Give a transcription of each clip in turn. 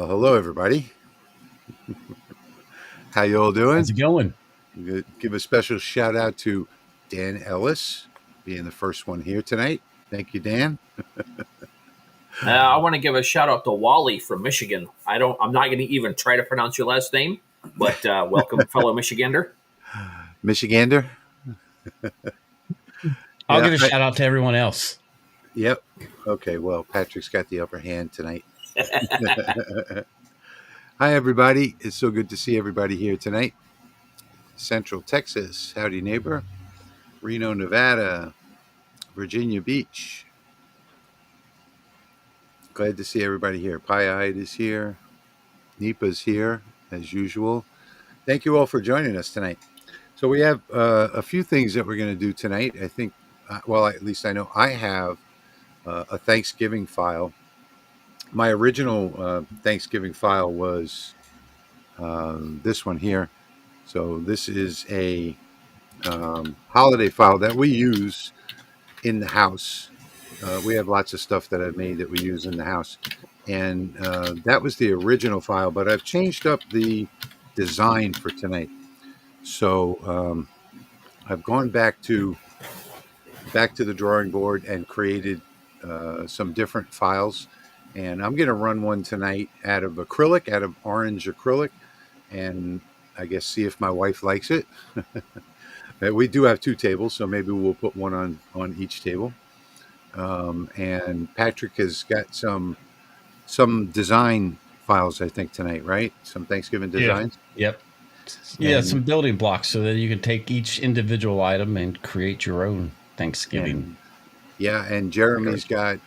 Well, hello everybody. How you all doing? How's it going? Give a special shout out to Dan Ellis being the first one here tonight. Thank you, Dan. I want to give a shout out to Wally from Michigan. I'm not going to even try to pronounce your last name, but welcome, fellow Michigander. Michigander. I'll give a shout out to everyone else. Yep. Okay. Well, Patrick's got the upper hand tonight. Hi, everybody. It's so good to see everybody here tonight. Central Texas. Howdy, neighbor. Reno, Nevada. Virginia Beach. Glad to see everybody here. Pie-eyed is here. Nipa's here, as usual. Thank you all for joining us tonight. So we have a few things that we're going to do tonight. I think, well, at least I know I have a Thanksgiving file. My original Thanksgiving file was this one here. So this is a holiday file that we use in the house. We have lots of stuff that I've made that we use in the house. And that was the original file, but I've changed up the design for tonight. So I've gone back to the drawing board and created some different files. And I'm going to run one tonight out of orange acrylic, and I guess see if my wife likes it. We do have two tables, so maybe we'll put one on each table. And Patrick has got some design files, I think, tonight, right? Some Thanksgiving designs. Yep. Yeah, some building blocks so that you can take each individual item and create your own Thanksgiving. And Jeremy's got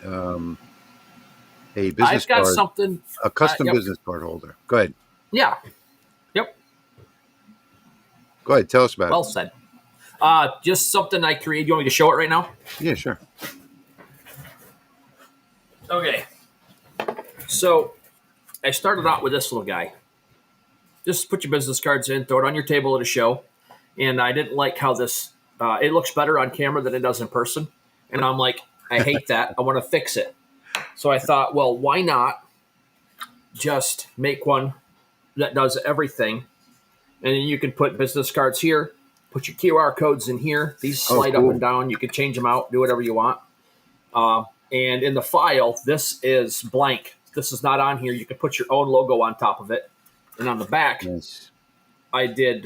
a business I've got card, something. a custom business card holder. Go ahead. Yeah. Yep. Go ahead. Tell us about Well it. said. Just something I created. You want me to show it right now? Yeah, sure. Okay. So I started out with this little guy. Just put your business cards in, throw it on your table at a show. And I didn't like how this, it looks better on camera than it does in person. And I'm like, I hate that. I want to fix it. So I thought, well, why not just make one that does everything? And then you can put business cards here, put your QR codes in here. These slide up and down. You can change them out, do whatever you want. And in the file, this is blank. This is not on here. You can put your own logo on top of it. And on the back, I did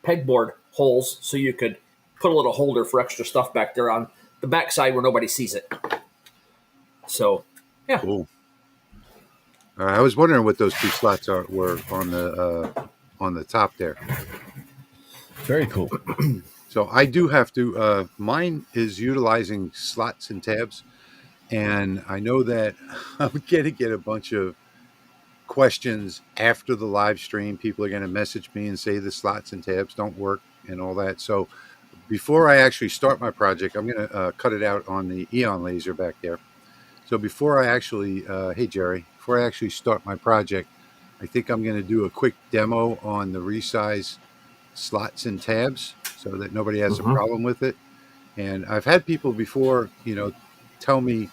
pegboard holes so you could put a little holder for extra stuff back there on the back side where nobody sees it. So, yeah. Cool. I was wondering what those two slots were on the top there. Very cool. So I do have to. Mine is utilizing slots and tabs, and I know that I'm going to get a bunch of questions after the live stream. People are going to message me and say the slots and tabs don't work and all that. So before I actually start my project, I'm going to cut it out on the Eon laser back there. So before I actually, hey Jerry, before I actually start my project, I think I'm going to do a quick demo on the resize slots and tabs so that nobody has a problem with it. And I've had people before, tell me,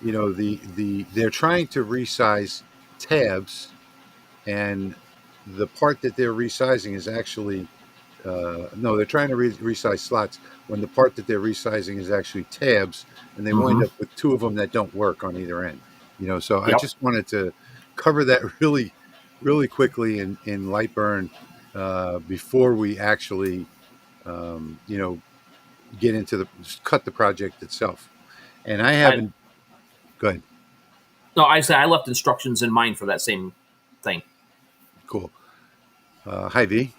they're trying to resize tabs, and the part that they're resizing is actually no, they're trying to resize slots when the part that they're resizing is actually tabs, and they wind up with two of them that don't work on either end. So I just wanted to cover that really, really quickly in light burn before we actually, get into cut the project itself. And I haven't. Go ahead. No, I left instructions in mind for that same thing. Cool. Hi, V.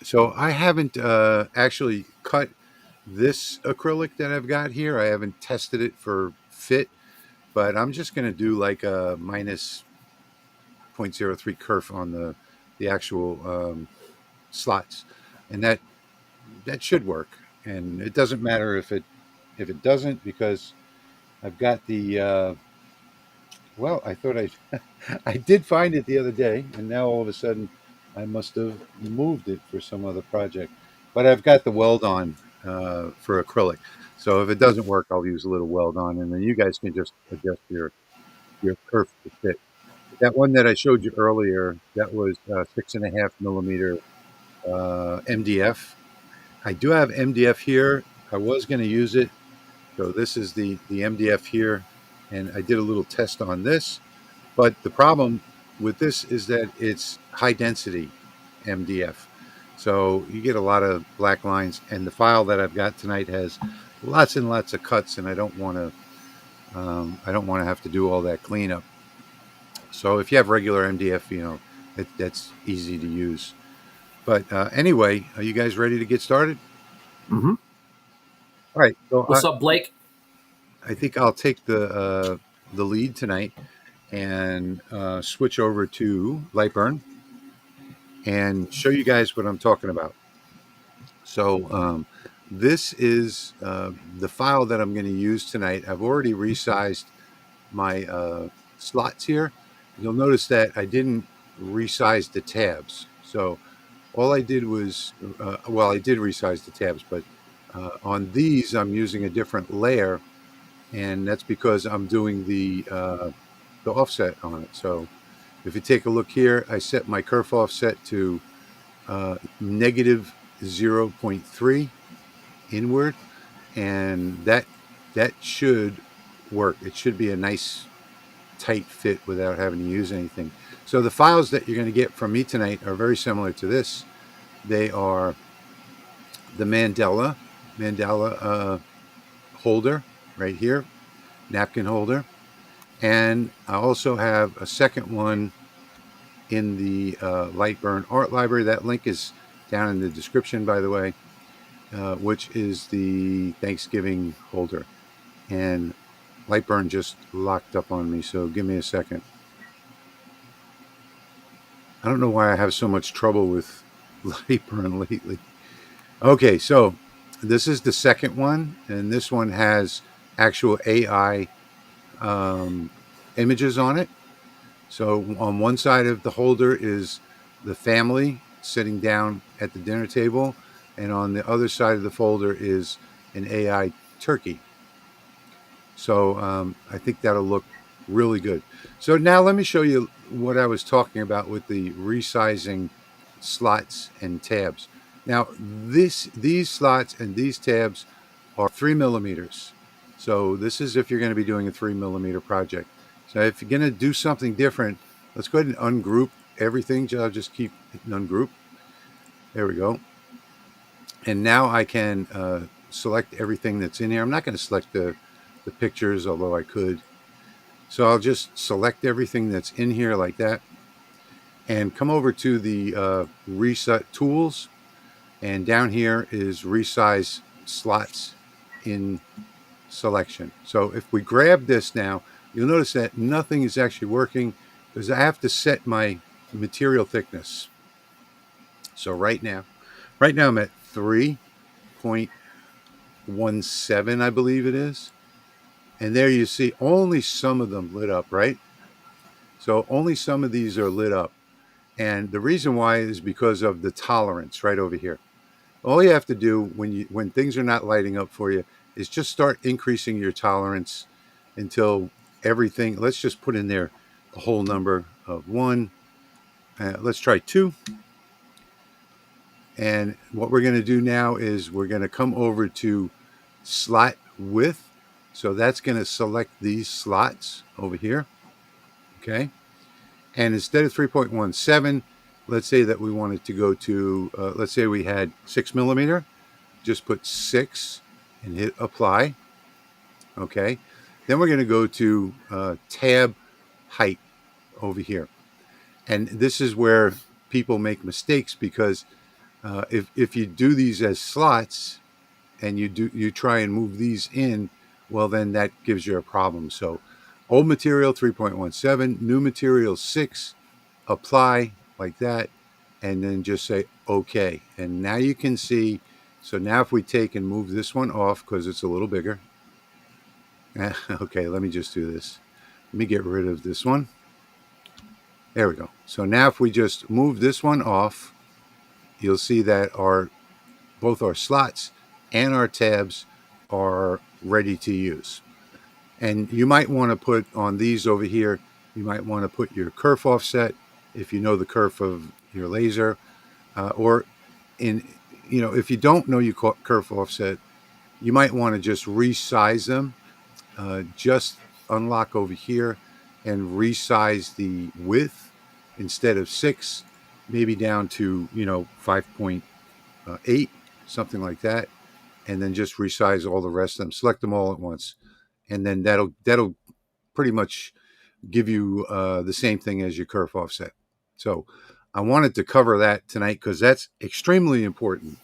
So I haven't actually cut this acrylic that I've got here. I haven't tested it for fit, but I'm just going to do like a minus 0.03 kerf on the actual slots, and that should work. And it doesn't matter if it doesn't, because I've got the well, I thought I did find it the other day, and now all of a sudden I must have moved it for some other project. But I've got the weld on for acrylic. So if it doesn't work, I'll use a little weld on, and then you guys can just adjust your curve to fit. That one that I showed you earlier, that was 6.5 millimeter MDF. I do have MDF here. I was going to use it. So this is the MDF here. And I did a little test on this. But the problem with this is that it's high density MDF. So you get a lot of black lines. And the file that I've got tonight has lots and lots of cuts. And I don't want to have to do all that cleanup. So if you have regular MDF, that's easy to use. But anyway, are you guys ready to get started? Mm-hmm. All right. So What's up, Blake? I think I'll take the lead tonight and switch over to Lightburn and show you guys what I'm talking about. So this is the file that I'm going to use tonight. I've already resized my slots here. You'll notice that I didn't resize the tabs. So all I did was, I did resize the tabs, but on these I'm using a different layer, and that's because I'm doing the offset on it. So if you take a look here, I set my kerf offset to negative 0.3 inward, and that should work. It should be a nice tight fit without having to use anything. So the files that you're going to get from me tonight are very similar to this. They are the mandala holder right here, napkin holder, and I also have a second one in the Lightburn Art Library. That link is down in the description, by the way, which is the Thanksgiving holder. And Lightburn just locked up on me, so give me a second. I don't know why I have so much trouble with Lightburn lately. Okay, so this is the second one, and this one has actual AI images on it. So on one side of the holder is the family sitting down at the dinner table, and on the other side of the folder is an AI turkey. So I think that'll look really good. So now let me show you what I was talking about with the resizing slots and tabs. Now these slots and these tabs are 3 millimeters. So this is if you're going to be doing a 3 millimeter project. So if you're going to do something different, let's go ahead and ungroup everything. I'll just keep hitting ungroup. There we go. And now I can select everything that's in here. I'm not going to select the pictures, although I could. So I'll just select everything that's in here like that and come over to the reset tools. And down here is resize slots in selection. So if we grab this now, you'll notice that nothing is actually working because I have to set my material thickness. So right now I'm at 3.17, I believe it is. And there you see only some of them lit up, right? So only some of these are lit up. And the reason why is because of the tolerance right over here. All you have to do when things are not lighting up for you is just start increasing your tolerance until everything, let's just put in there a whole number of 1. Let's try 2. And what we're going to do now is we're going to come over to slot width. So that's going to select these slots over here. Okay. And instead of 3.17, let's say that we wanted to go to, let's say we had 6 millimeter, just put 6 and hit apply. Okay. Then we're going to go to tab height over here. And this is where people make mistakes because if you do these as slots and you try and move these in, well, then that gives you a problem. So old material 3.17, new material 6, apply like that, and then just say okay. And now you can see, so now if we take and move this one off because it's a little bigger. Okay, let me just do this. Let me get rid of this one. There we go. So now if we just move this one off, you'll see that both our slots and our tabs are ready to use. And you might want to put on these over here, You might want to put your kerf offset if you know the kerf of your laser, or if you don't know your kerf offset, you might want to just resize them. Just unlock over here and resize the width instead of 6, maybe down to 5.8, something like that, and then just resize all the rest of them. Select them all at once, and then that'll pretty much give you the same thing as your kerf offset. So I wanted to cover that tonight because that's extremely important.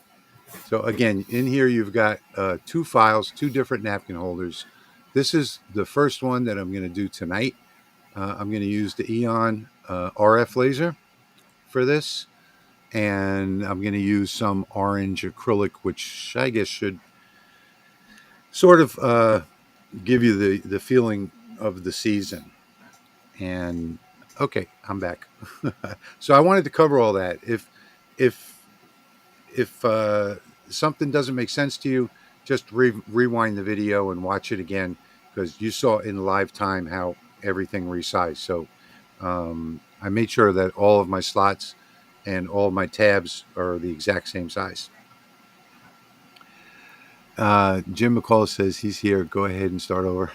So again, in here you've got 2 files, 2 different napkin holders. This is the first one that I'm going to do tonight. I'm going to use the Eon RF laser for this, and I'm going to use some orange acrylic, which I guess should sort of give you the feeling of the season. And okay, I'm back. So I wanted to cover all that. If something doesn't make sense to you, just rewind the video and watch it again, because you saw in live time how everything resized. So I made sure that all of my slots and all of my tabs are the exact same size. Jim McCall says he's here. Go ahead and start over.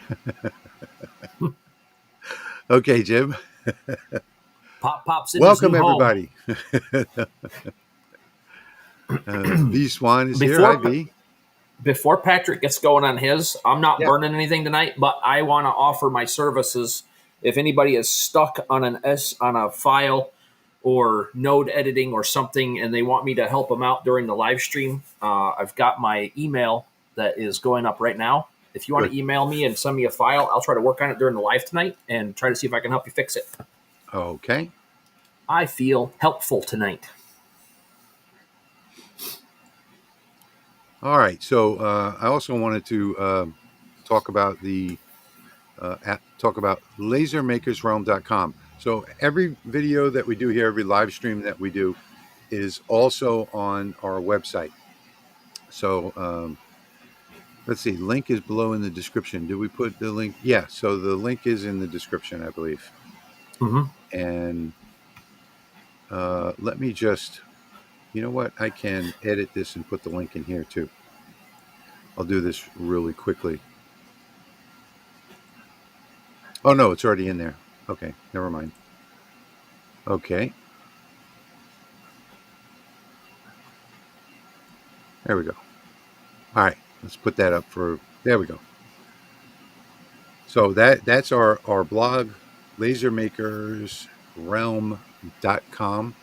Okay, Jim. Pop's in Welcome, his new everybody. V Swan is here. Hi, V. Before Patrick gets going on his, I'm not Yeah. burning anything tonight, but I want to offer my services. If anybody is stuck on on a file or node editing or something, and they want me to help them out during the live stream, I've got my email that is going up right now. If you want to email me and send me a file, I'll try to work on it during the live tonight and try to see if I can help you fix it. Okay. I feel helpful tonight. All right. So I also wanted to talk about lasermakersrealm.com. So every video that we do here, every live stream that we do, is also on our website. So let's see. Link is below in the description. Did we put the link? Yeah. So the link is in the description, I believe. Mm-hmm. And let me just, you know what? I can edit this and put the link in here too. I'll do this really quickly. Oh, no, it's already in there. Okay, never mind. Okay. There we go. All right, let's put that up there we go. So that's our blog, lasermakersrealm.com.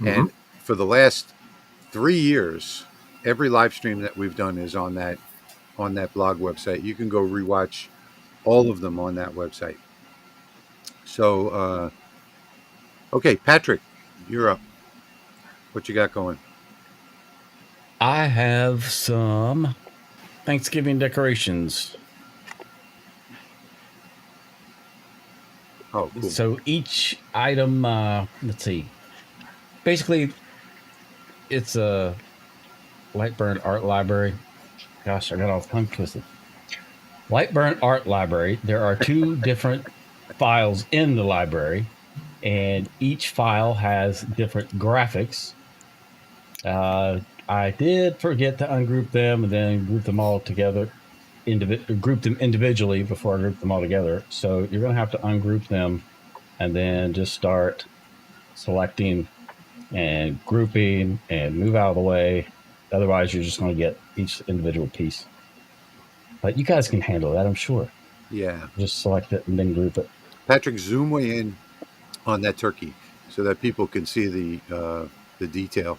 Mm-hmm. And for the last 3 years, every live stream that we've done is on that blog website. You can go rewatch all of them on that website. So, okay, Patrick, you're up. What you got going? I have some Thanksgiving decorations. Oh, cool. So each item, let's see. Basically, it's a Lightburn art library. Gosh, I got all tongue twisted. Lightburn art library. There are 2 different files in the library, and each file has different graphics. I did forget to ungroup them and then group them all together, group them individually before I group them all together. So you're going to have to ungroup them and then just start selecting and grouping and move out of the way. Otherwise, you're just going to get each individual piece. But you guys can handle that, I'm sure. Yeah. Just select it and then group it. Patrick, zoom way in on that turkey so that people can see the detail.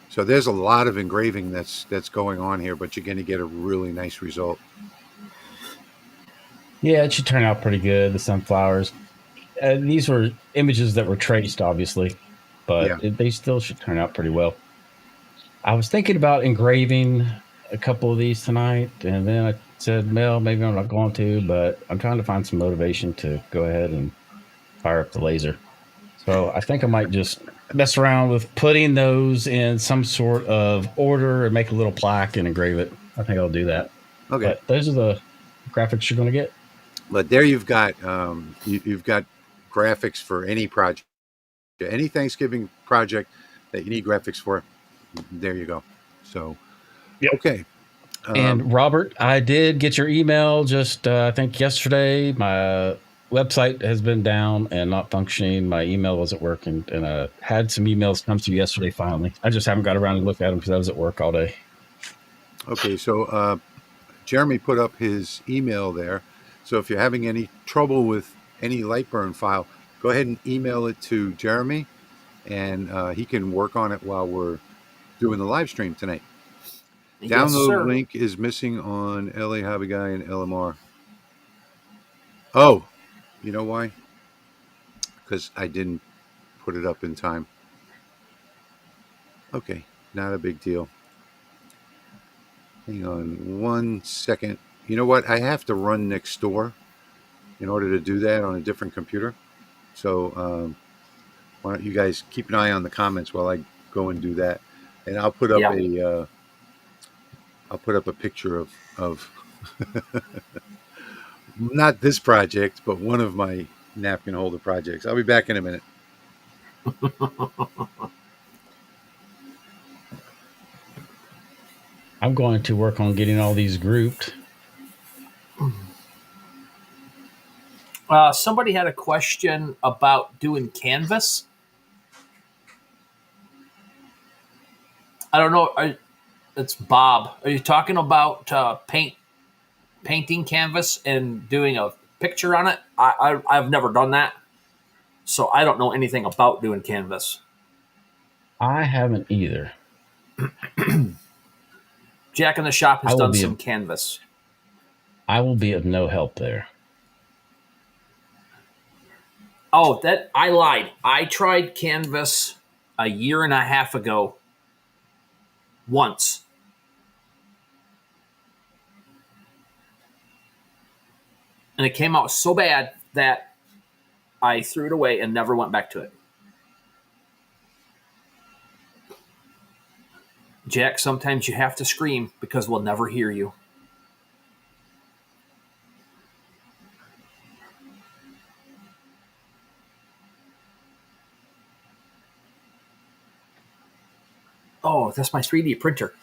So there's a lot of engraving that's going on here, but you're going to get a really nice result. Yeah, it should turn out pretty good. The sunflowers. These were images that were traced, obviously, but they still should turn out pretty well. I was thinking about engraving a couple of these tonight, and then I said, well, maybe I'm not going to, but I'm trying to find some motivation to go ahead and fire up the laser. So I think I might just mess around with putting those in some sort of order and make a little plaque and engrave it. I think I'll do that. Okay. But those are the graphics you're going to get. But there you've got you've got graphics for any project, any Thanksgiving project that you need graphics for. There you go. So, Yep. okay. And Robert, I did get your email just I think yesterday. My website has been down and not functioning. My email wasn't working, and I had some emails come through yesterday. Finally, I just haven't got around to look at them because I was at work all day. Okay, so Jeremy put up his email there. So if you're having any trouble with any Lightburn file, go ahead and email it to Jeremy, and he can work on it while we're doing the live stream tonight. Yes, Download sir. link is missing on LA Hobby Guy and LMR. Oh, you know why? Because I didn't put it up in time. Okay, not a big deal. Hang on 1 second. You know what? I have to run next door in order to do that on a different computer. So why don't you guys keep an eye on the comments while I go and do that, and I'll put up Yeah. a picture of not this project, but one of my napkin holder projects. I'll be back in a minute. I'm going to work on getting all these grouped. Somebody had a question about doing canvas. I don't know. It's Bob. Are you talking about painting canvas and doing a picture on it? I've never done that, so I don't know anything about doing canvas. I haven't either. Jack in the shop has I will done be some of, canvas. I will be of no help there. Oh, that I lied. I tried canvas a year and a half ago once. And it came out so bad that I threw it away and never went back to it. Jack, sometimes you have to scream because we'll never hear you. Oh, that's my 3D printer.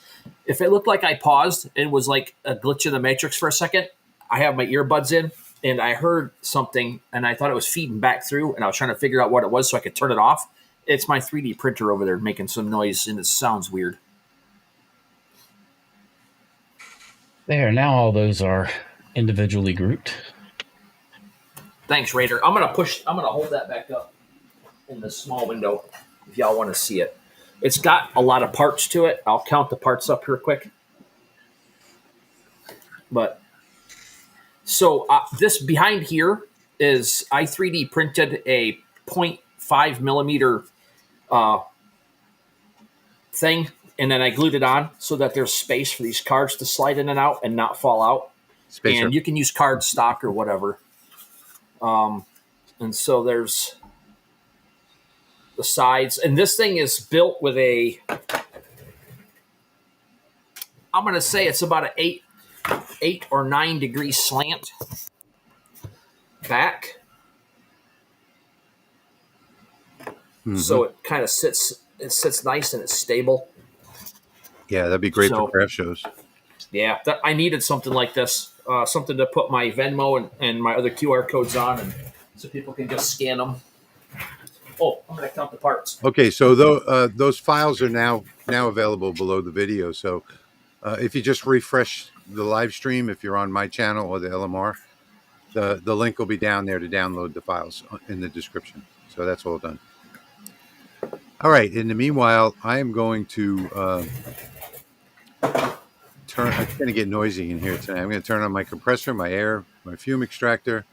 If it looked like I paused and was like a glitch in the matrix for a second, I have my earbuds in and I heard something and I thought it was feeding back through and I was trying to figure out what it was so I could turn it off. It's my 3D printer over there making some noise and it sounds weird. There, now all those are individually grouped. Thanks, Raider. I'm gonna hold that back up in the small window if y'all want to see it. It's got a lot of parts to it. I'll count the parts up here quick. But so this behind here is I 3D printed a 0.5 millimeter thing, and then I glued it on so that there's space for these cards to slide in and out and not fall out. Spacer. And you can use card stock or whatever. And so there's the sides, and this thing is built with I'm going to say it's about an 8 or 9 degree slant back. Mm-hmm. So it kind of sits nice and it's stable. Yeah, that'd be great for craft shows. Yeah, I needed something like this, something to put my Venmo and my other QR codes on, and so people can just scan them. Oh, I'm going to count the parts. Okay, so those files are now available below the video. So if you just refresh the live stream, if you're on my channel or the LMR, the link will be down there to download the files in the description. So that's all done. All right. In the meanwhile, I am going to it's going to get noisy in here tonight. I'm going to turn on my compressor, my fume extractor,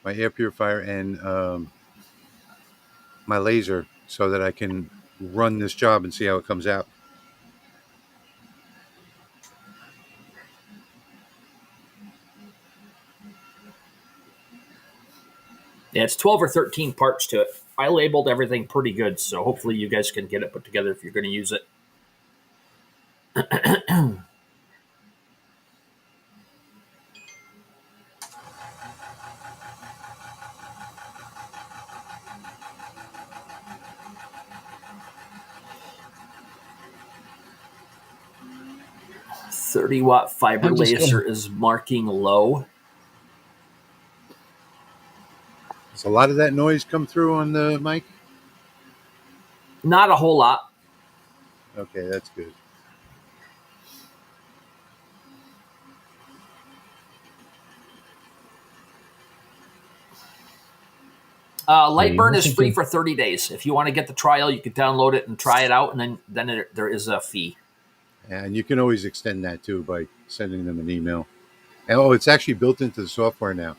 my air purifier, and my laser so that I can run this job and see how it comes out. Yeah, it's 12 or 13 parts to it. I labeled everything pretty good, so hopefully you guys can get it put together if you're going to use it. 30-watt fiber I'm just laser gonna- is marking low. Does a lot of that noise come through on the mic? Not a whole lot. Okay, that's good. Lightburn is listen free to- for 30 days. If you want to get the trial, you could download it and try it out, and then there is a fee. And you can always extend that too by sending them an email. And, it's actually built into the software now,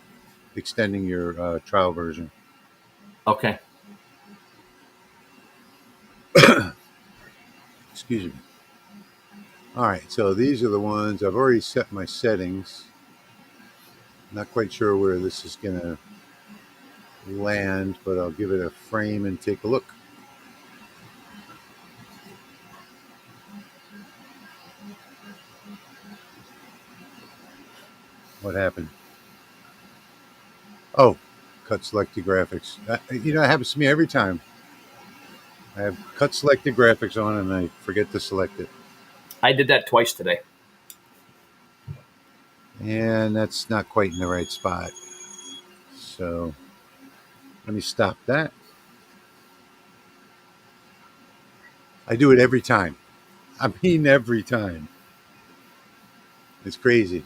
extending your trial version. Okay. Excuse me. All right, so these are the ones I've already set my settings. Not quite sure where this is going to land, but I'll give it a frame and take a look. What happened? Oh, cut selected graphics. It happens to me every time. I have cut selected graphics on and I forget to select it. I did that twice today. And that's not quite in the right spot. So let me stop that. I do it every time. I mean, every time. It's crazy.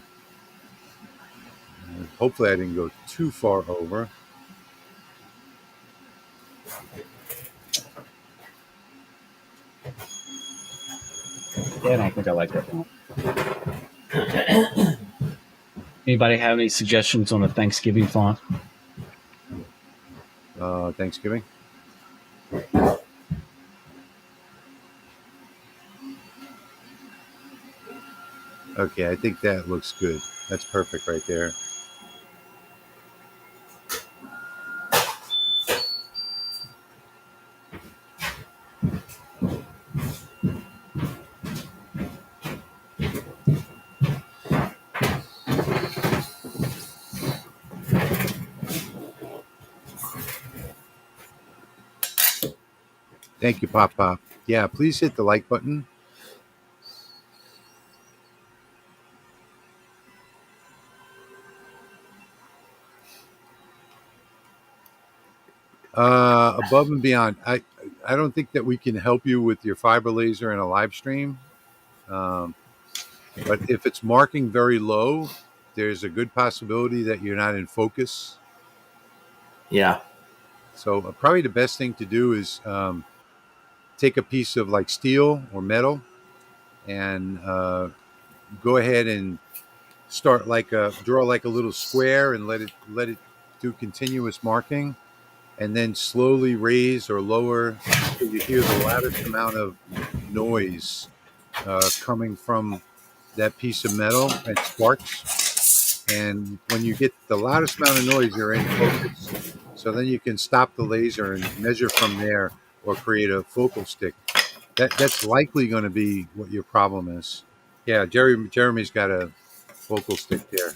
Hopefully I didn't go too far over. Yeah, I don't think I like that font. Anybody have any suggestions on a Thanksgiving font? Thanksgiving. Okay, I think that looks good. That's perfect right there. Thank you, Pop Pop. Yeah, please hit the like button. Above and beyond, I don't think that we can help you with your fiber laser in a live stream. But if it's marking very low, there's a good possibility that you're not in focus. Yeah. So probably the best thing to do is take a piece of like steel or metal and go ahead and start draw like a little square and let it do continuous marking, and then slowly raise or lower until you hear the loudest amount of noise coming from that piece of metal and sparks. And when you get the loudest amount of noise, you're in focus. So then you can stop the laser and measure from there or create a focal stick. That's likely going to be what your problem is. Yeah, Jeremy's got a focal stick there.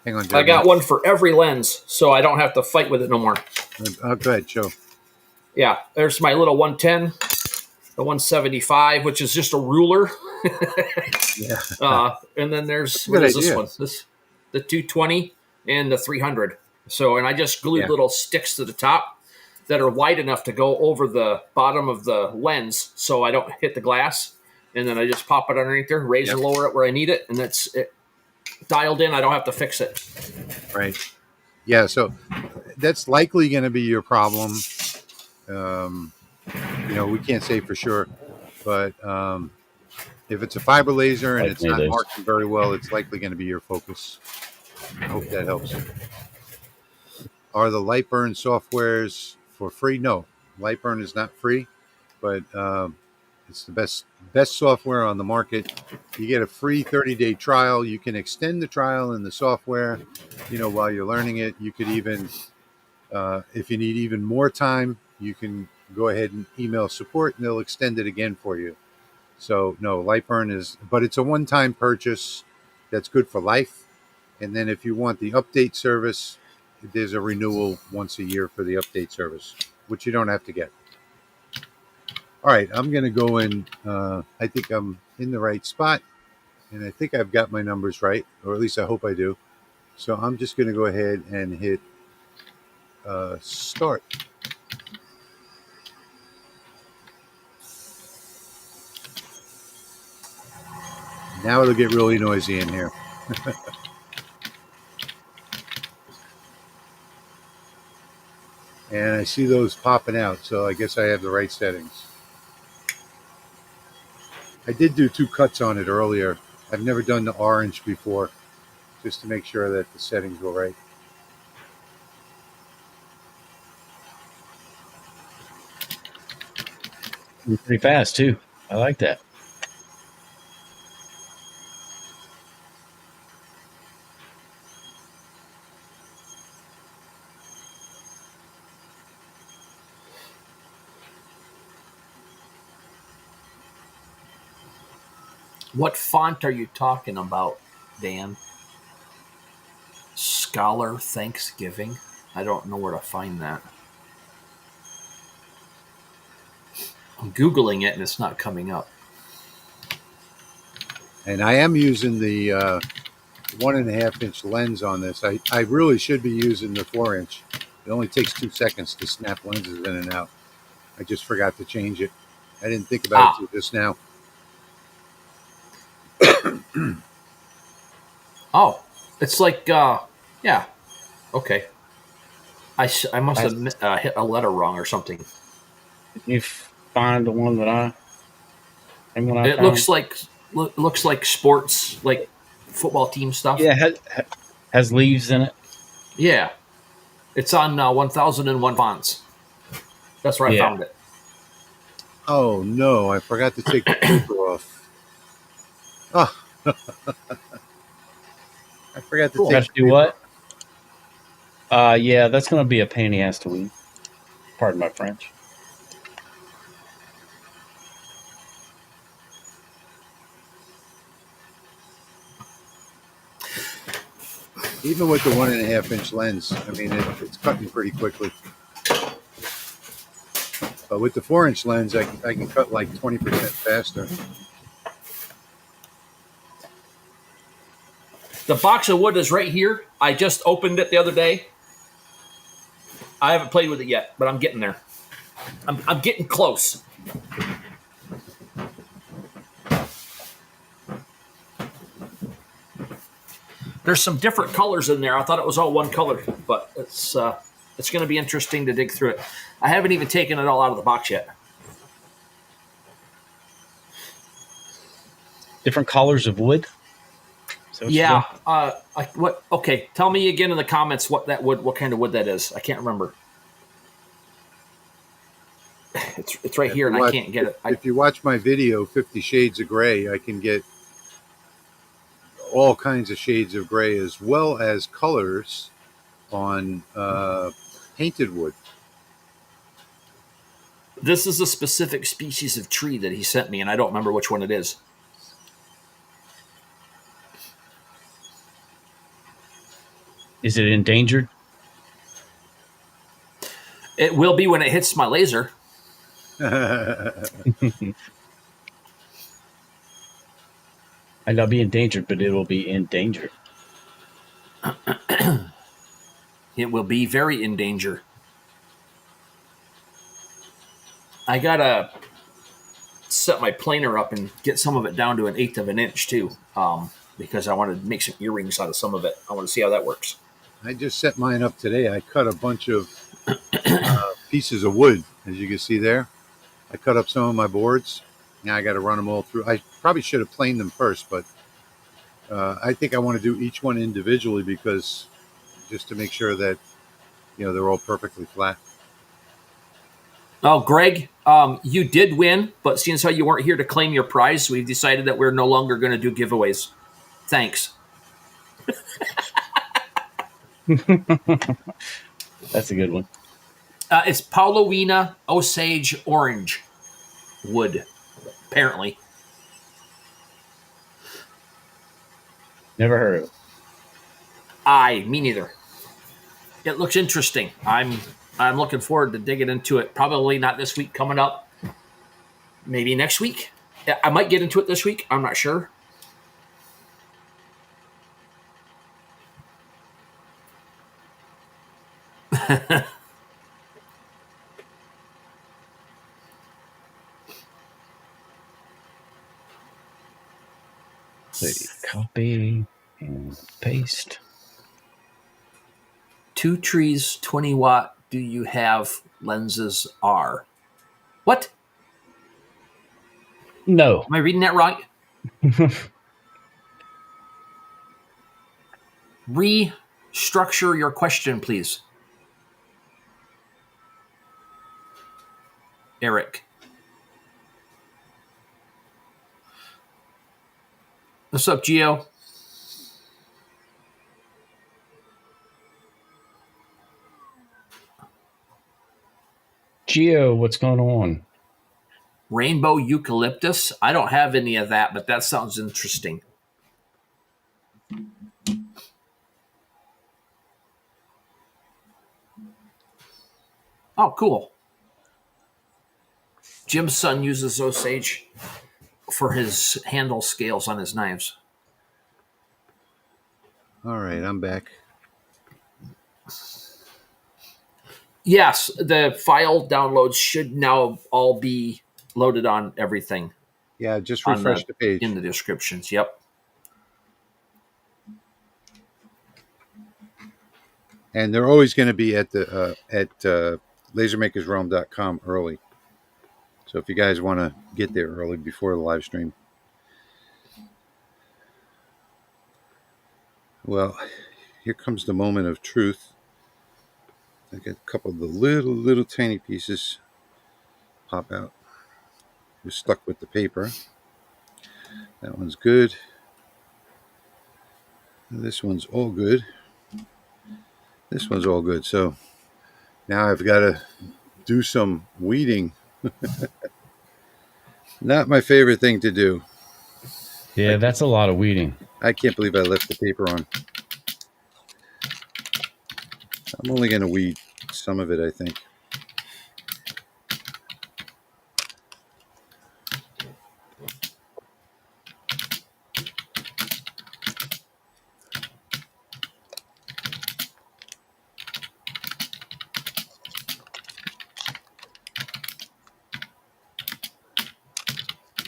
Hang on, I Jeremy. got one for every lens, so I don't have to fight with it no more. Go ahead, show. Yeah, there's my little 110, the 175, which is just a ruler. Yeah. And then there's Good this idea. one, the 220 and the 300. So, and I just glued little sticks to the top that are wide enough to go over the bottom of the lens, so I don't hit the glass. And then I just pop it underneath there, raise and lower it where I need it, and that's it. Dialed in. I don't have to fix it. Right. Yeah. So that's likely going to be your problem. We can't say for sure, but if it's a fiber laser and it's not marking very well, it's likely going to be your focus. I hope that helps. Are the Lightburn softwares for free? No, Lightburn is not free, but it's the best software on the market. You get a free 30-day trial. You can extend the trial in the software, while you're learning it. You could even, if you need even more time, you can go ahead and email support and they'll extend it again for you. So no, Lightburn but it's a one-time purchase that's good for life. And then if you want the update service, there's a renewal once a year for the update service, which you don't have to get. All right, I'm going to go in. I think I'm in the right spot. And I think I've got my numbers right, or at least I hope I do. So I'm just going to go ahead and hit start. Now it'll get really noisy in here. And I see those popping out, so I guess I have the right settings. I did do 2 cuts on it earlier. I've never done the orange before, just to make sure that the settings were right. Pretty fast too. I like that. What font are you talking about, Dan? Scholar Thanksgiving? I don't know where to find that. I'm Googling it and it's not coming up. And I am using the 1.5-inch lens on this. I really should be using the 4-inch. It only takes 2 seconds to snap lenses in and out. I just forgot to change it. I didn't think about it till just now. Oh, it's like, yeah, okay. I must have hit a letter wrong or something. Did you find the one that I? It looks like sports, like football team stuff. Yeah, has leaves in it. Yeah, it's on 1001 fonts. That's where I found it. Oh no, I forgot to take the paper off. Oh, I forgot to take. Do what? Yeah, that's going to be a pain in the ass to weed. Pardon my French. Even with the 1.5-inch lens, I mean, it's cutting pretty quickly. But with the 4-inch lens, I can cut like 20% faster. The box of wood is right here. I just opened it the other day. I haven't played with it yet, but I'm getting there. I'm getting close. There's some different colors in there. I thought it was all one color, but it's going to be interesting to dig through it. I haven't even taken it all out of the box yet. Different colors of wood. Yeah. What? Okay. Tell me again in the comments what kind of wood that is. I can't remember. It's right here, and I can't get it. If you watch my video, 50 Shades of Gray, I can get all kinds of shades of gray as well as colors on painted wood. This is a specific species of tree that he sent me, and I don't remember which one it is. Is it endangered? It will be when it hits my laser. Might not be endangered, but it will be in danger. It will be very in danger. I gotta set my planer up and get some of it down to 1/8 of an inch too, because I want to make some earrings out of some of it. I want to see how that works. I just set mine up today. I cut a bunch of pieces of wood, as you can see there. I cut up some of my boards. Now I got to run them all through. I probably should have planed them first, but I think I want to do each one individually because just to make sure that they're all perfectly flat. Oh, Greg, you did win, but seeing as how you weren't here to claim your prize, we've decided that we're no longer going to do giveaways. Thanks. That's a good one. It's Paulownia Osage Orange wood, apparently. Never heard of it. Me neither. It looks interesting. I'm looking forward to digging into it. Probably not this week, coming up. Maybe next week. I might get into it this week. I'm not sure. See, copy and paste. 2 trees, 20 watt. Do you have lenses R? What? No. Am I reading that right? Restructure your question, please. Eric. What's up, Gio? Geo, what's going on? Rainbow eucalyptus? I don't have any of that, but that sounds interesting. Oh, cool. Jim's son uses Osage for his handle scales on his knives. All right, I'm back. Yes, the file downloads should now all be loaded on everything. Yeah, just refresh the page. In the descriptions, yep. And they're always going to be at lasermakersrealm.com early. So if you guys want to get there early before the live stream. Well, here comes the moment of truth. I got a couple of the little tiny pieces pop out. We're stuck with the paper. That one's good. This one's all good. This one's all good. So now I've got to do some weeding. Not my favorite thing to do. Yeah, that's a lot of weeding. I can't believe I left the paper on. I'm only going to weed some of it, I think.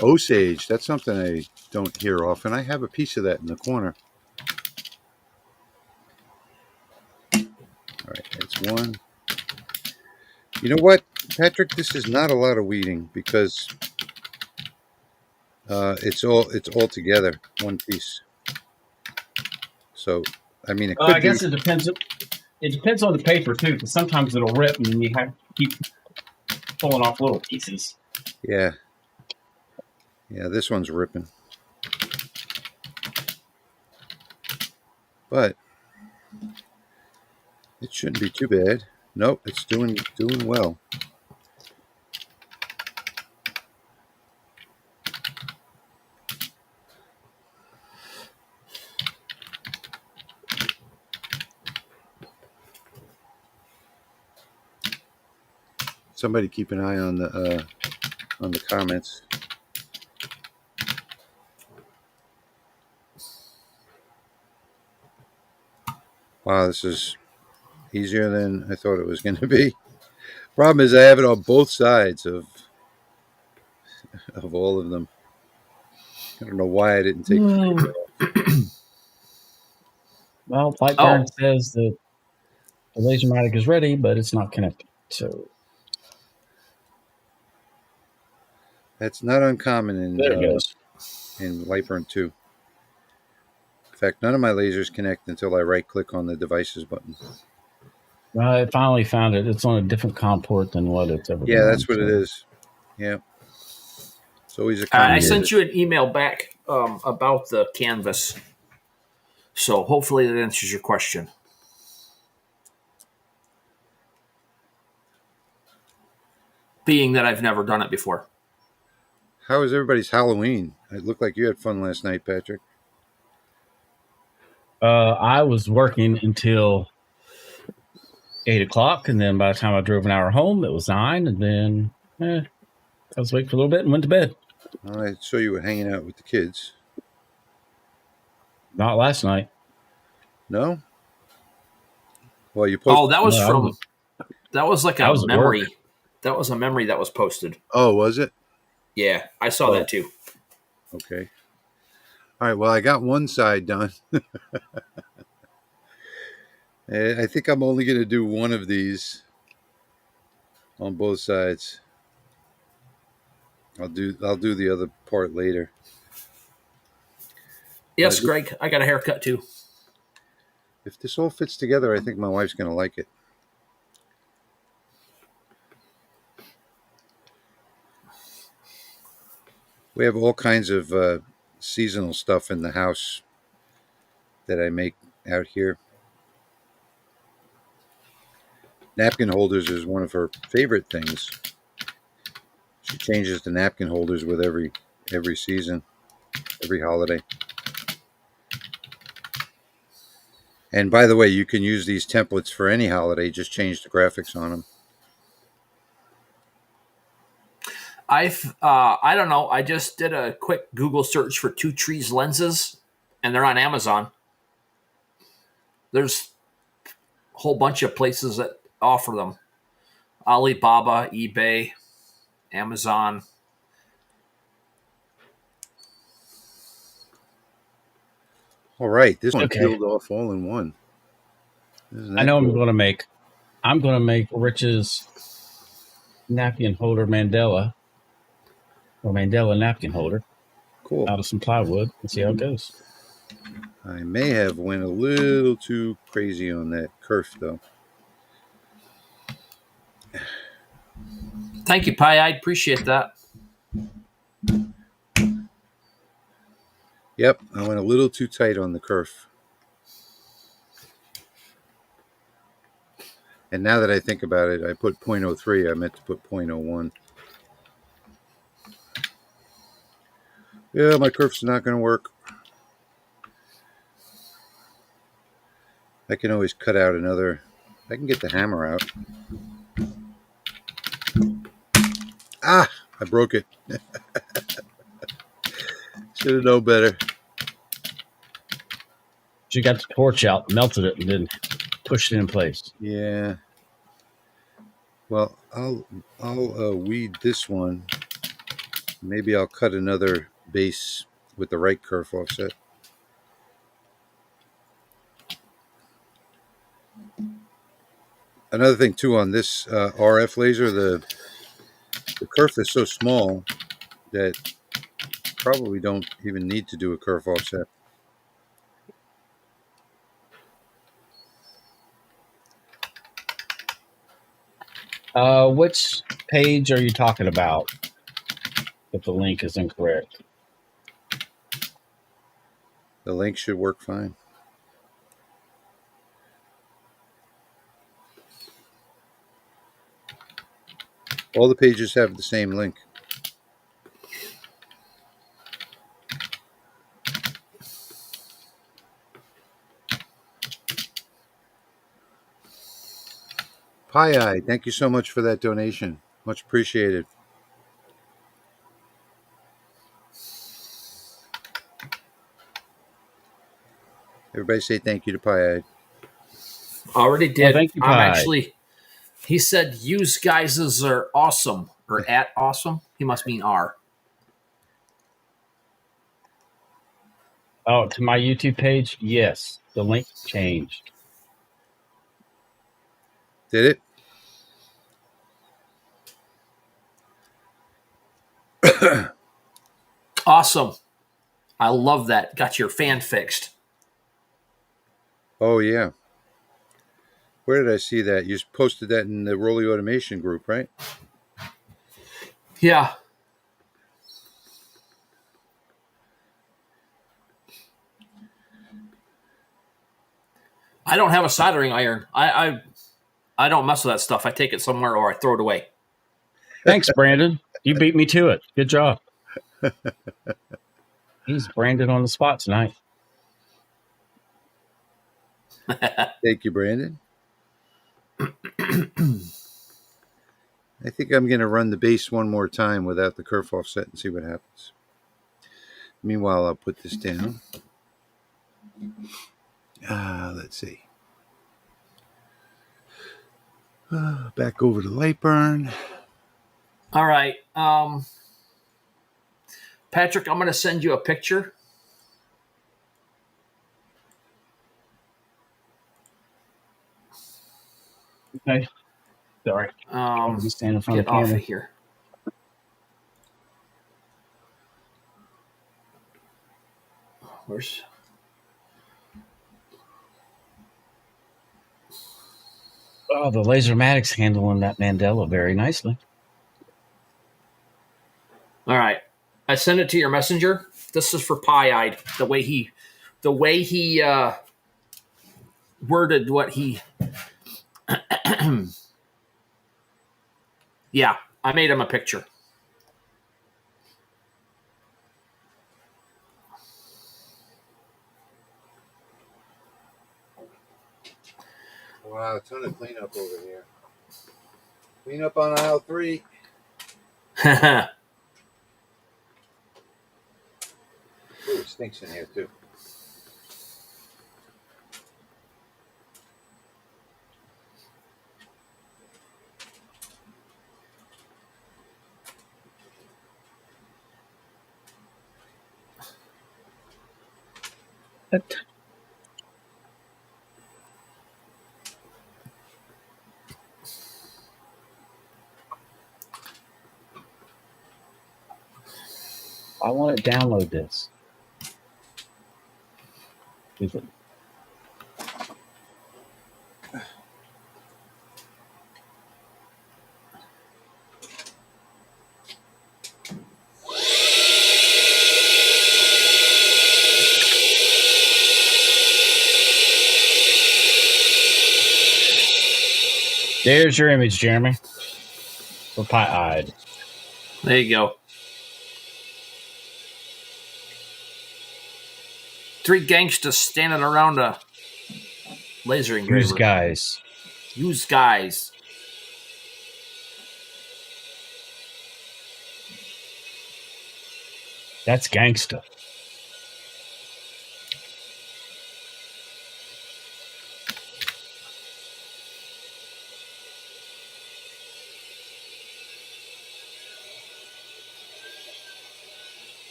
Osage, that's something I don't hear often. I have a piece of that in the corner. All right, that's one. You know what, Patrick? This is not a lot of weeding because it's all together, one piece. So, I mean, it could I guess it depends. It depends on the paper too, because sometimes it'll rip and then you have to keep pulling off little pieces. Yeah. Yeah, this one's ripping. But it shouldn't be too bad. Nope, it's doing well. Somebody keep an eye on the comments. Wow, this is easier than I thought it was going to be. Problem is, I have it on both sides of all of them. I don't know why I didn't take the paper off. Well, Lightburn says that the Lasermatic is ready, but it's not connected. So that's not uncommon in there it goes. In Lightburn 2. In fact, none of my lasers connect until I right-click on the devices button. Well, I finally found it. It's on a different COM port than what it's ever been. Yeah, that's what it is. Yeah. It's always a I sent you an email back about the canvas. So hopefully that answers your question. Being that I've never done it before. How was everybody's Halloween? It looked like you had fun last night, Patrick. I was working until 8 o'clock, and then by the time I drove an hour home, it was 9, and then I was awake for a little bit and went to bed. I saw you were hanging out with the kids. Not last night. No? Well, you Oh, posted. that was like I a was at work. memory. That was a memory that was posted. Oh, was it? Yeah, I saw Oh. that too. Okay. All right. Well, I got one side done. I think I'm only going to do one of these on both sides. I'll do the other part later. Yes, Greg, I got a haircut too. If this all fits together, I think my wife's going to like it. We have all kinds of seasonal stuff in the house that I make out here. Napkin holders is one of her favorite things. She changes the napkin holders with every season, every holiday. And by the way, you can use these templates for any holiday. Just change the graphics on them. I don't know. I just did a quick Google search for 2 Trees lenses, and they're on Amazon. There's a whole bunch of places that offer them: Alibaba, eBay, Amazon. All right, this one Okay. peeled off all in one. I know cool? I'm gonna make Rich's napkin holder Mandela napkin holder. Cool. Out of some plywood and see how it goes. I may have went a little too crazy on that kerf though. Thank you, Pi. I appreciate that. Yep, I went a little too tight on the kerf. And now that I think about it, I put 0.03. I meant to put 0.01. Yeah, my kerf's not going to work. I can always cut out another. I can get the hammer out. Ah, I broke it. Should have known better. She got the torch out, melted it, and then pushed it in place. Yeah. Well, I'll weed this one. Maybe I'll cut another base with the right kerf offset. Another thing too on this RF laser, the kerf is so small that probably don't even need to do a kerf offset. Which page are you talking about? If the link is incorrect. The link should work fine. All the pages have the same link. Pie Eye, thank you so much for that donation. Much appreciated. Everybody say thank you to Pie Eye. Already did. Thank you, I'm Pi. actually. He said, "Use guises are awesome," or at awesome. He must mean are. Oh, to my YouTube page? Yes. The link changed. Did it? Awesome. I love that. Got your fan fixed. Oh, yeah. Where did I see that? You posted that in the Rolly Automation group, right? Yeah. I don't have a soldering iron. I don't mess with that stuff. I take it somewhere or I throw it away. Thanks, Brandon. You beat me to it. Good job. He's branded on the spot tonight. Thank you, Brandon. I think I'm going to run the base one more time without the kerf offset and see what happens. Meanwhile, I'll put this down. Let's see. Back over to Lightburn. All right. Patrick, I'm going to send you a picture. Okay. Sorry. I'm just standing in front of Get the off camera. of here. Where's... Oh, the Lasermatic's handling that Mandela very nicely. All right. I sent it to your messenger. This is for Pie-Eyed. The way he worded what he... Yeah, I made him a picture. Wow, a ton of cleanup over here. Clean up on aisle 3. Ooh, it stinks in here too. I want to download this. Is it? There's your image, Jeremy. For Pie-Eyed. There you go. 3 gangsters standing around a laser engraver. Use guys. Use guys. That's gangsta.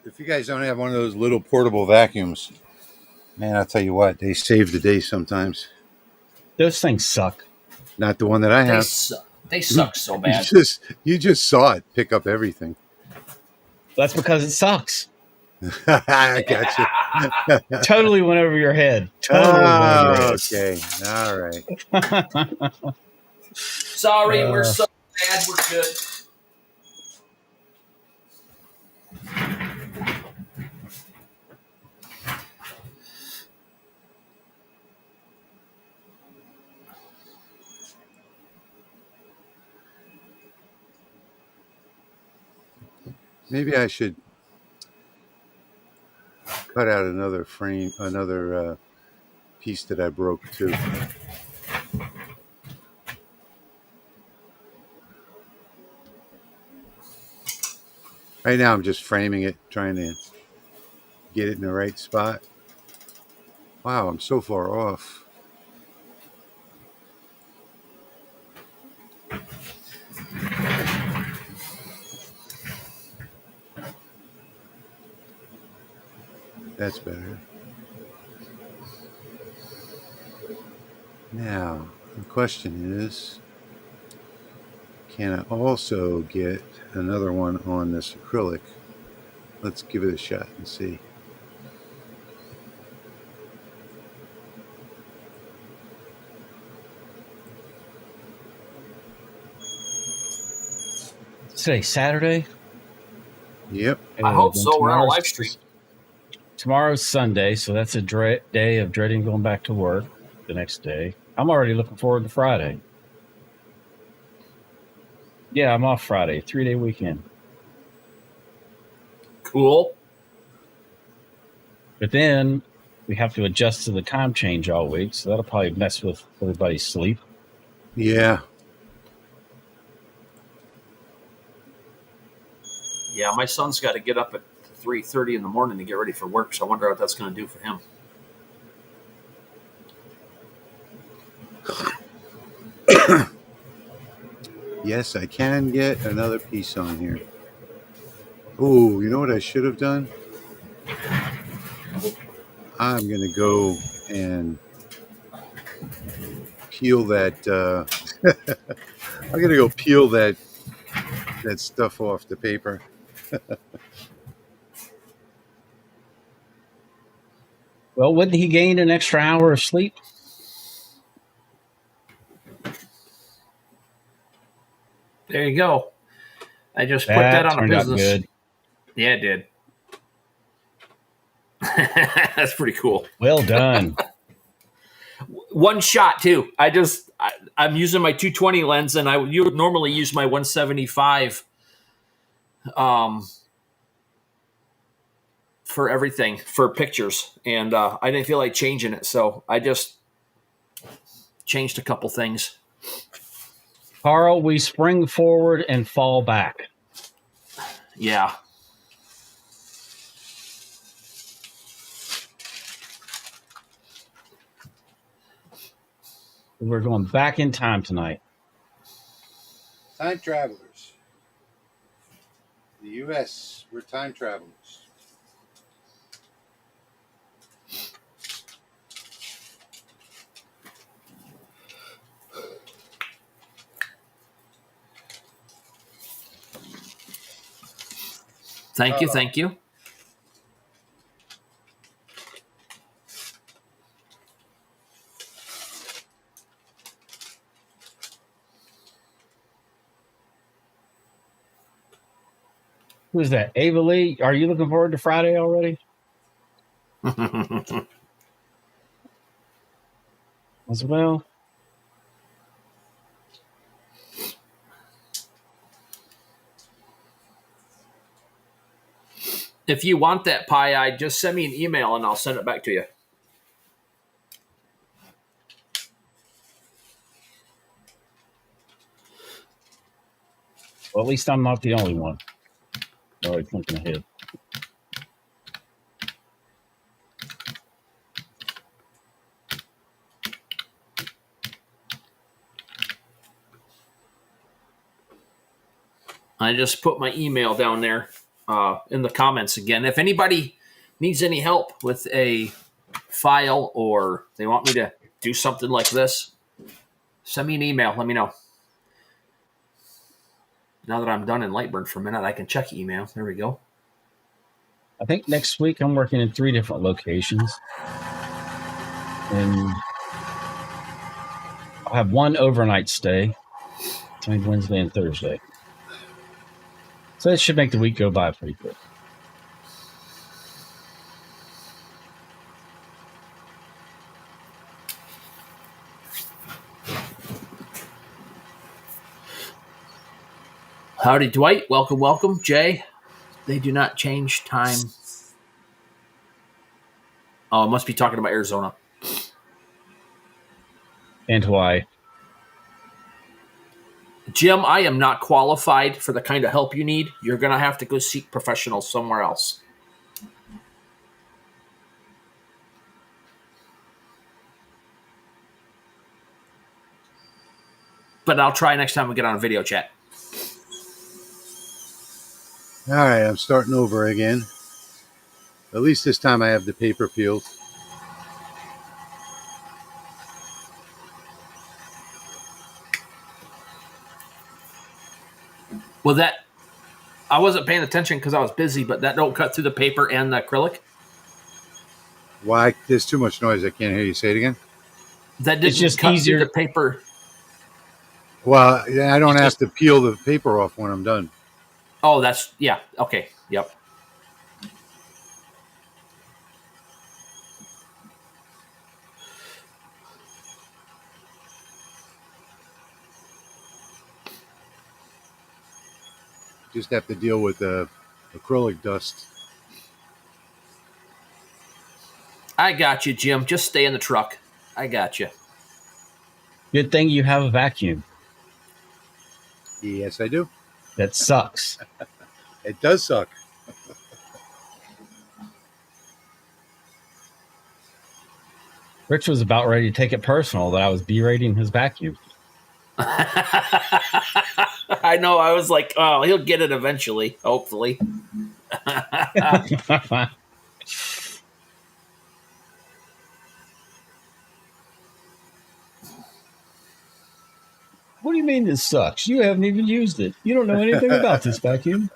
If you guys don't have one of those little portable vacuums, man, I'll tell you what, they save the day sometimes. Those things suck. Not the one that I have. They suck so bad. You just saw it pick up everything. That's because it sucks. I got you. Totally went over your head. Totally went over your head. Okay. All right. Sorry, we're so bad. We're good. Maybe I should cut out another frame, another piece that I broke too. Right now I'm just framing it, trying to get it in the right spot. Wow, I'm so far off. That's better. Now, the question is, can I also get another one on this acrylic? Let's give it a shot and see. Today, Saturday? Yep. I hope so. We're on a live stream. Tomorrow's Sunday, so that's a day of dreading going back to work the next day. I'm already looking forward to Friday. Yeah, I'm off Friday, 3-day weekend. Cool. But then we have to adjust to the time change all week, so that'll probably mess with everybody's sleep. Yeah. Yeah, my son's got to get up at 3:30 in the morning to get ready for work, so I wonder what that's going to do for him. Yes, I can get another piece on here. Oh, you know what I should have done? I'm going to go and peel that. I'm going to go peel that stuff off the paper. Well, wouldn't he gain an extra hour of sleep? There you go. I just put that on a turned out business. good. Yeah, it did. That's pretty cool. Well done. One shot too. I'm using my 220 lens, and you would normally use my 175 for everything, for pictures, and I didn't feel like changing it, so I just changed a couple things. Carl, we spring forward and fall back. Yeah. We're going back in time tonight. Time travelers. The U.S., we're time travelers. Thank you. Thank you. Who's that? Ava Lee? Are you looking forward to Friday already? As well. If you want that pie, just send me an email and I'll send it back to you. Well, at least I'm not the only one. Always thinking ahead. I just put my email down there in the comments again. If anybody needs any help with a file or they want me to do something like this, send me an email. Let me know. Now that I'm done in Lightburn for a minute, I can check email. There we go. I think next week I'm working in 3 different locations. And I'll have one overnight stay between Wednesday and Thursday. So it should make the week go by pretty quick. Howdy, Dwight. Welcome, welcome. Jay, they do not change time. Oh, I must be talking about Arizona. And Hawaii. Jim, I am not qualified for the kind of help you need. You're going to have to go seek professionals somewhere else. But I'll try next time we get on a video chat. All right, I'm starting over again. At least this time I have the paper peeled. Well, I wasn't paying attention because I was busy, but that don't cut through the paper and the acrylic. Why? There's too much noise. I can't hear you. Say it again. That didn't just cut easier through the paper. Well, I don't have to peel the paper off when I'm done. Oh, yeah. Okay. Yep. just have to deal with the acrylic dust. I got you, Jim. Just stay in the truck. I got you. Good thing you have a vacuum. Yes, I do. That sucks. It does suck. Rich was about ready to take it personal that I was berating his vacuum. I know. I was like, oh, he'll get it eventually, hopefully. What do you mean this sucks? You haven't even used it. You don't know anything about this vacuum.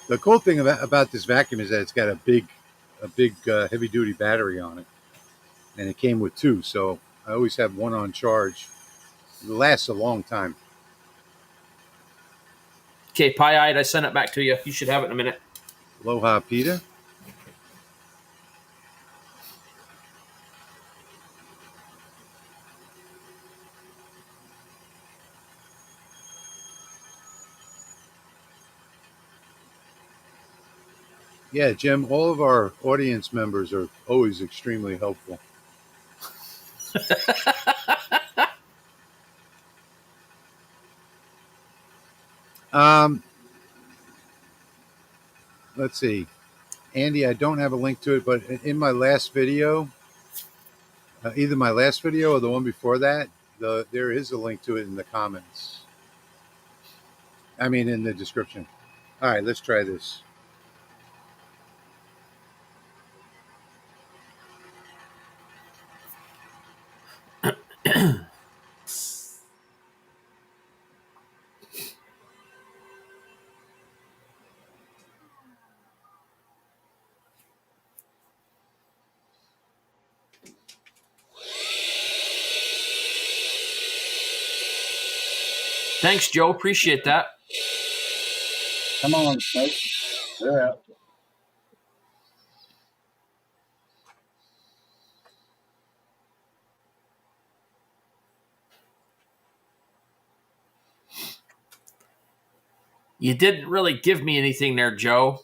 The cool thing about this vacuum is that it's got a big heavy duty battery on it, and it came with two, so I always have one on charge. It lasts a long time. Okay, pie-eyed, I sent it back to you. You should have it in a minute. Aloha, Peter. Yeah, Jim, all of our audience members are always extremely helpful. Let's see. Andy, I don't have a link to it, but in my last video, either my last video or the one before that, there is a link to it in the comments. I mean, in the description. All right, let's try this. Thanks, Joe. Appreciate that. Come on, Smoke. They're out. You didn't really give me anything there, Joe.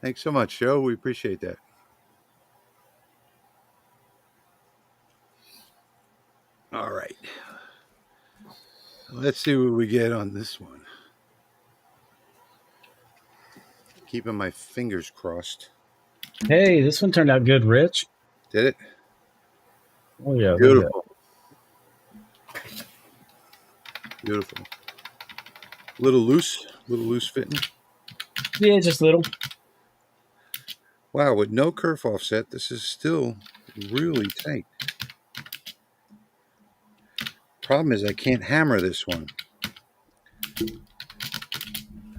Thanks so much, Joe. We appreciate that. All right. Let's see what we get on this one. Keeping my fingers crossed. Hey, this one turned out good, Rich. Did it? Oh, yeah. Beautiful. Beautiful. Little loose fitting. Yeah, just a little. Wow, with no kerf offset, this is still really tight. Problem is I can't hammer this one.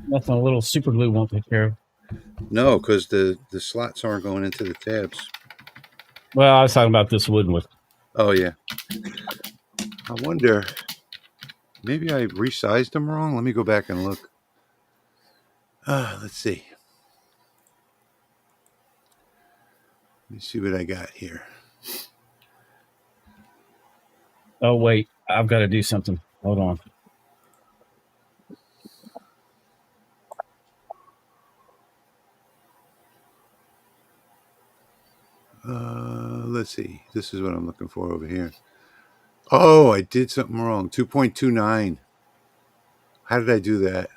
Nothing a little super glue won't take care of. No, because the slots aren't going into the tabs. Well, I was talking about this wooden one. Oh, yeah. I wonder, maybe I resized them wrong. Let me go back and look. Let's see. Let me see what I got here. Oh, wait. I've got to do something. Hold on. Let's see. This is what I'm looking for over here. Oh, I did something wrong. 2.29. How did I do that?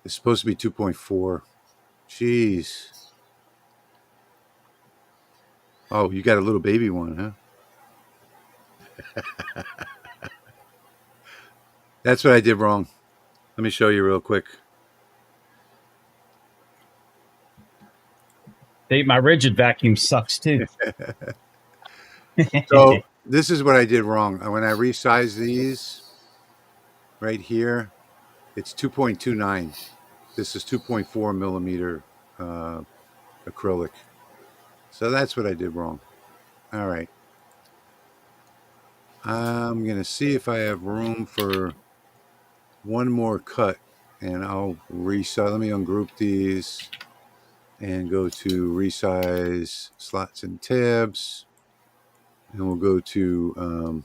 It's supposed to be 2.4. Jeez. Oh, you got a little baby one, huh? That's what I did wrong. Let me show you real quick. My rigid vacuum sucks, too. So this is what I did wrong. When I resized these right here, it's 2.29. This is 2.4 millimeter acrylic. So that's what I did wrong. All right. I'm going to see if I have room for one more cut, and I'll resize. Let me ungroup these and go to resize slots and tabs, and we'll go to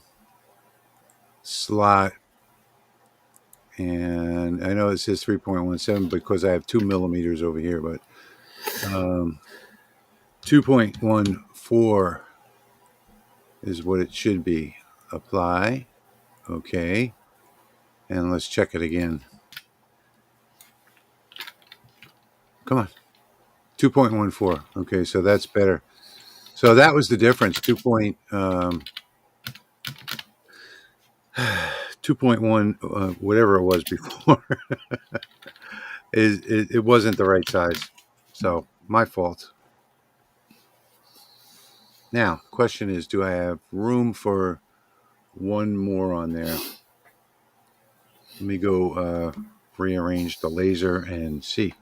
slot. And I know it says 3.17 because I have 2 millimeters over here, but 2.14 is what it should be. Apply. Okay. And let's check it again. Come on. 2.14. Okay, so that's better. So that was the difference. 2.1, whatever it was before, it wasn't the right size. So my fault. Now, question is, do I have room for one more on there? Let me go rearrange the laser and see.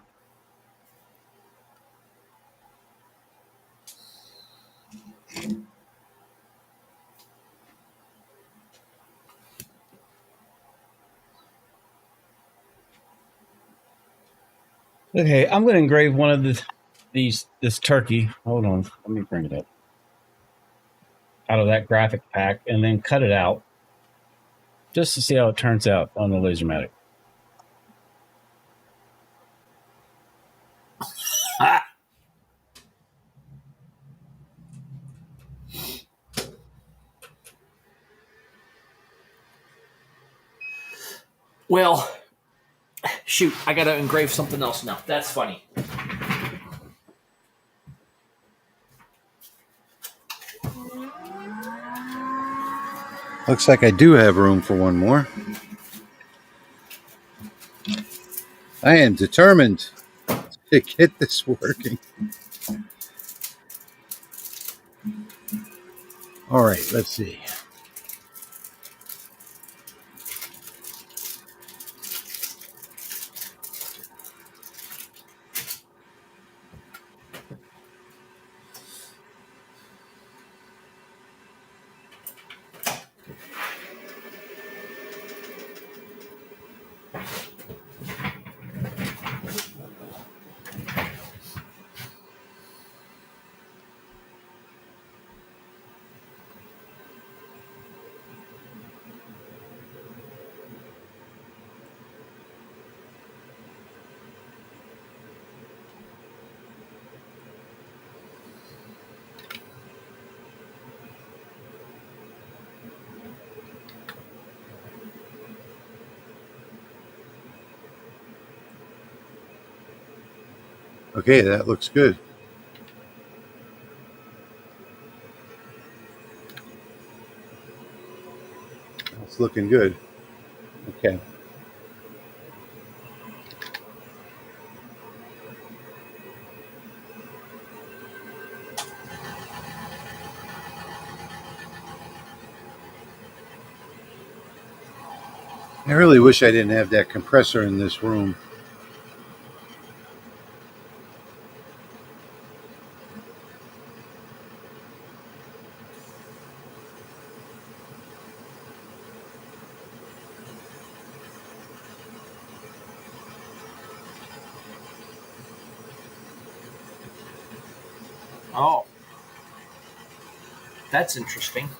Okay, I'm going to engrave one of this turkey. Hold on, let me bring it up out of that graphic pack, and then cut it out just to see how it turns out on the Lasermatic. Ah. Well, shoot, I got to engrave something else now. That's funny. Looks like I do have room for one more. I am determined to get this working. All right, let's see. Okay, that looks good. It's looking good. Okay. I really wish I didn't have that compressor in this room. Oh, that's interesting.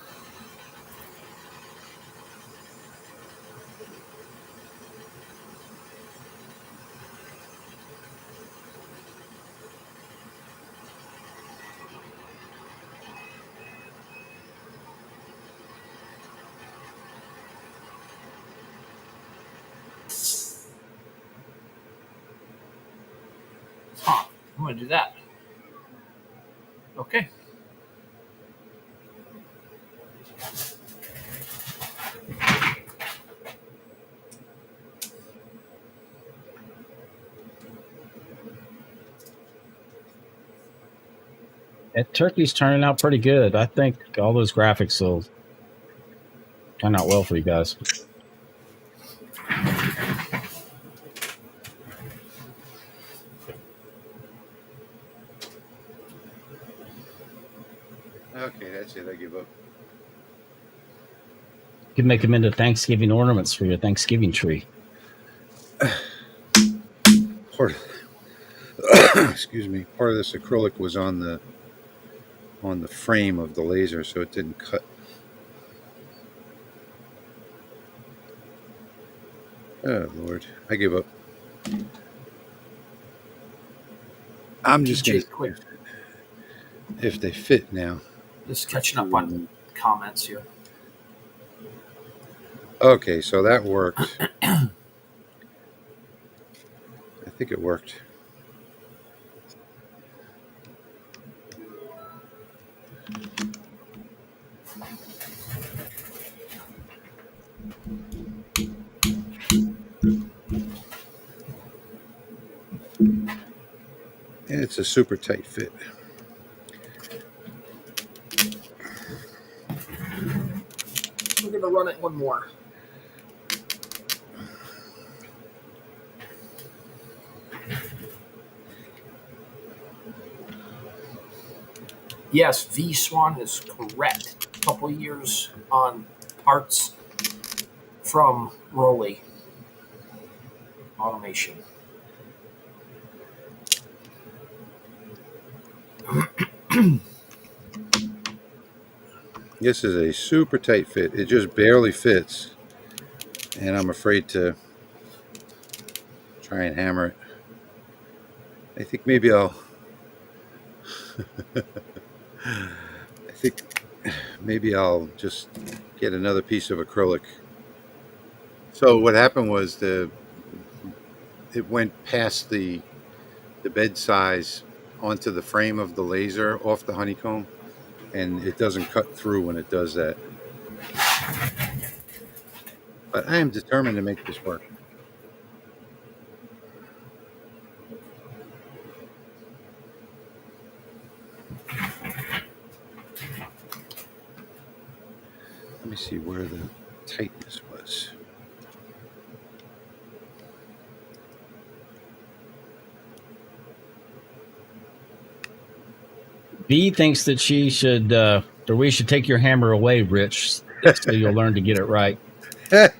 Huh. I'm going to do that. Okay. That turkey's turning out pretty good. I think all those graphics will turn out well for you guys. Okay, that's it. I give up. can make them into Thanksgiving ornaments for your Thanksgiving tree. Excuse me. Part of this acrylic was on the frame of the laser, so it didn't cut. Oh Lord, I give up. I'm just going to quick. If they fit now. Just catching up on comments here. Okay, so that worked. I think it worked. And it's a super tight fit. We're going to run it one more. Yes, V Swan is correct. A couple years on parts from Rolly Automation. This is a super tight fit. It just barely fits. And I'm afraid to try and hammer it. I think maybe I'll just get another piece of acrylic. So what happened was it went past the bed size onto the frame of the laser off the honeycomb, and it doesn't cut through when it does that. But I am determined to make this work. Let me see where the tightness was. V thinks that we should take your hammer away, Rich, so you'll learn to get it right. You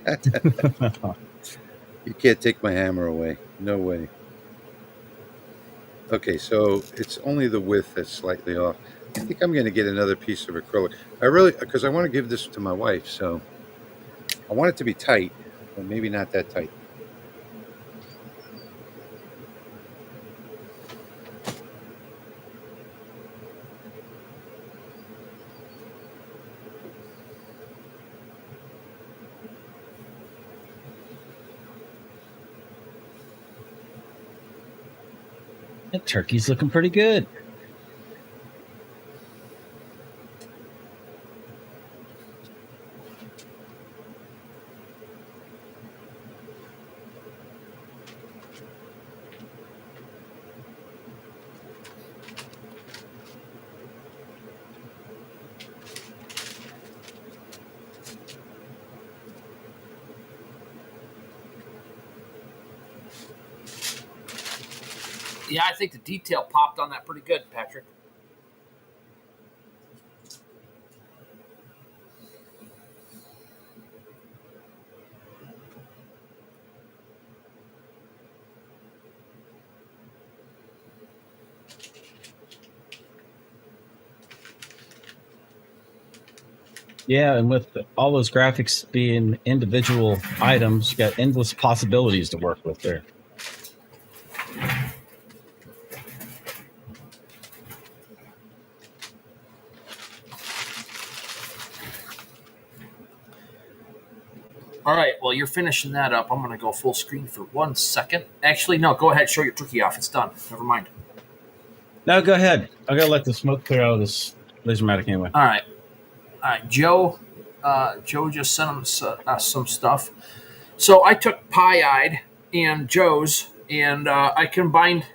can't take my hammer away. No way. Okay, so it's only the width that's slightly off. I think I'm going to get another piece of acrylic. Because I want to give this to my wife, so I want it to be tight, but maybe not that tight. That turkey's looking pretty good. Yeah, I think the detail popped on that pretty good, Patrick. Yeah, and with all those graphics being individual items, you got endless possibilities to work with there. All right, well, you're finishing that up. I'm going to go full screen for 1 second. Actually, no, go ahead. Show your turkey off. It's done. Never mind. No, go ahead. I got to let the smoke clear out of this Lasermatic anyway. All right. Joe just sent us some stuff. So I took Pie-Eyed and Joe's, and I combined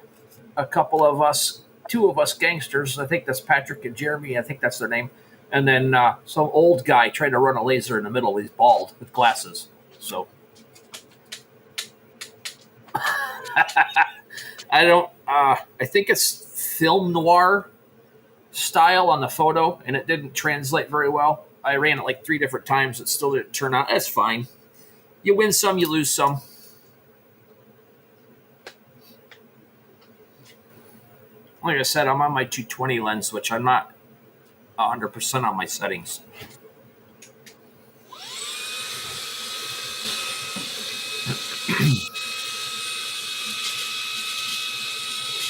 a couple of us, two of us gangsters. I think that's Patrick and Jeremy. I think that's their name. And then some old guy trying to run a laser in the middle. He's bald with glasses. So I think it's film noir style on the photo, and it didn't translate very well. I ran it like 3 different times. It still didn't turn out. That's fine. You win some, you lose some. Like I said, I'm on my 220 lens, which I'm not 100% on my settings.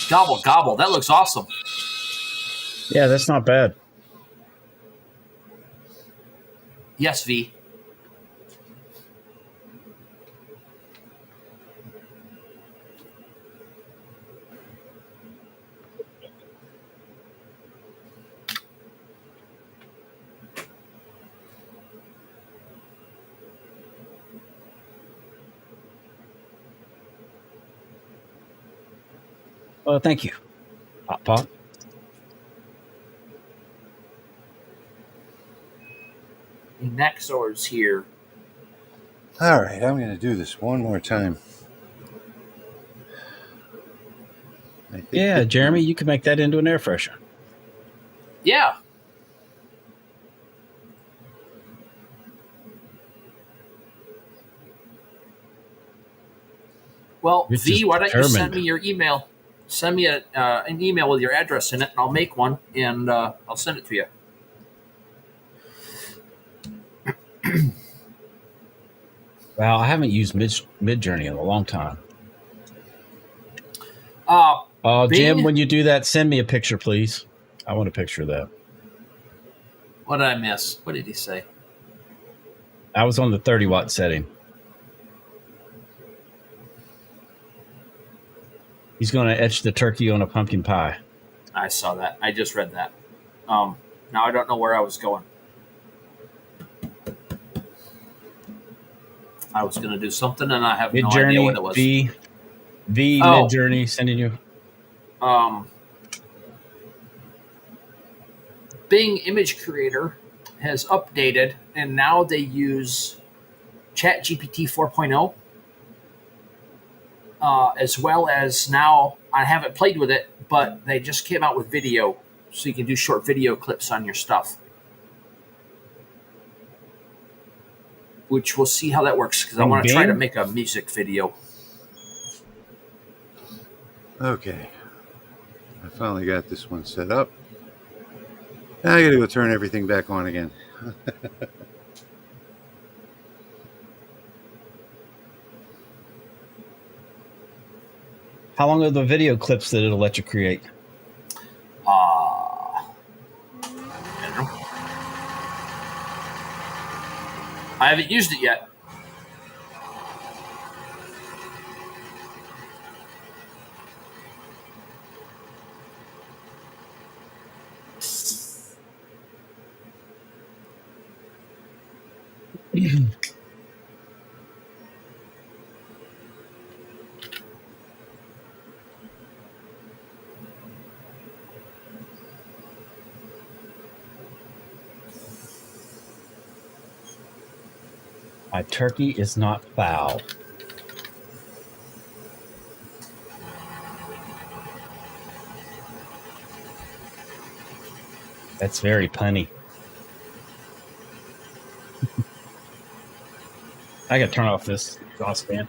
Gobble, gobble. That looks awesome. Yeah, that's not bad. Yes, V. Well, thank you. Pop, pop. Nexor's here. All right, I'm going to do this one more time. Yeah, Jeremy, you can make that into an air freshener. Yeah. Well, You're V, why don't you send determined. me your email? Send me an email with your address in it, and I'll make one, and I'll send it to you. Well, I haven't used Midjourney in a long time. Jim, when you do that, send me a picture, please. I want a picture of that. What did I miss? What did he say? I was on the 30-watt setting. He's going to etch the turkey on a pumpkin pie. I saw that. I just read that. Now I don't know where I was going. I was going to do something, and I have no idea what it was. Midjourney sending you. Bing Image Creator has updated, and now they use ChatGPT 4.0, as well as now I haven't played with it, but they just came out with video, so you can do short video clips on your stuff. Which we'll see how that works, because I want to try to make a music video. Okay. I finally got this one set up. Now I got to go turn everything back on again. How long are the video clips that it'll let you create? I don't know. I haven't used it yet. My turkey is not foul. That's very punny. I gotta turn off this exhaust fan.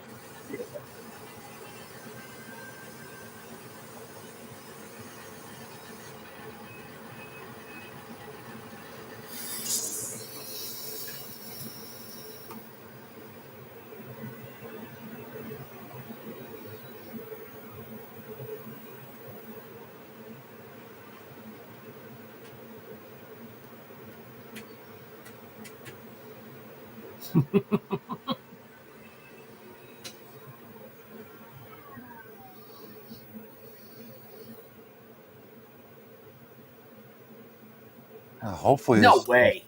Hopefully, no way.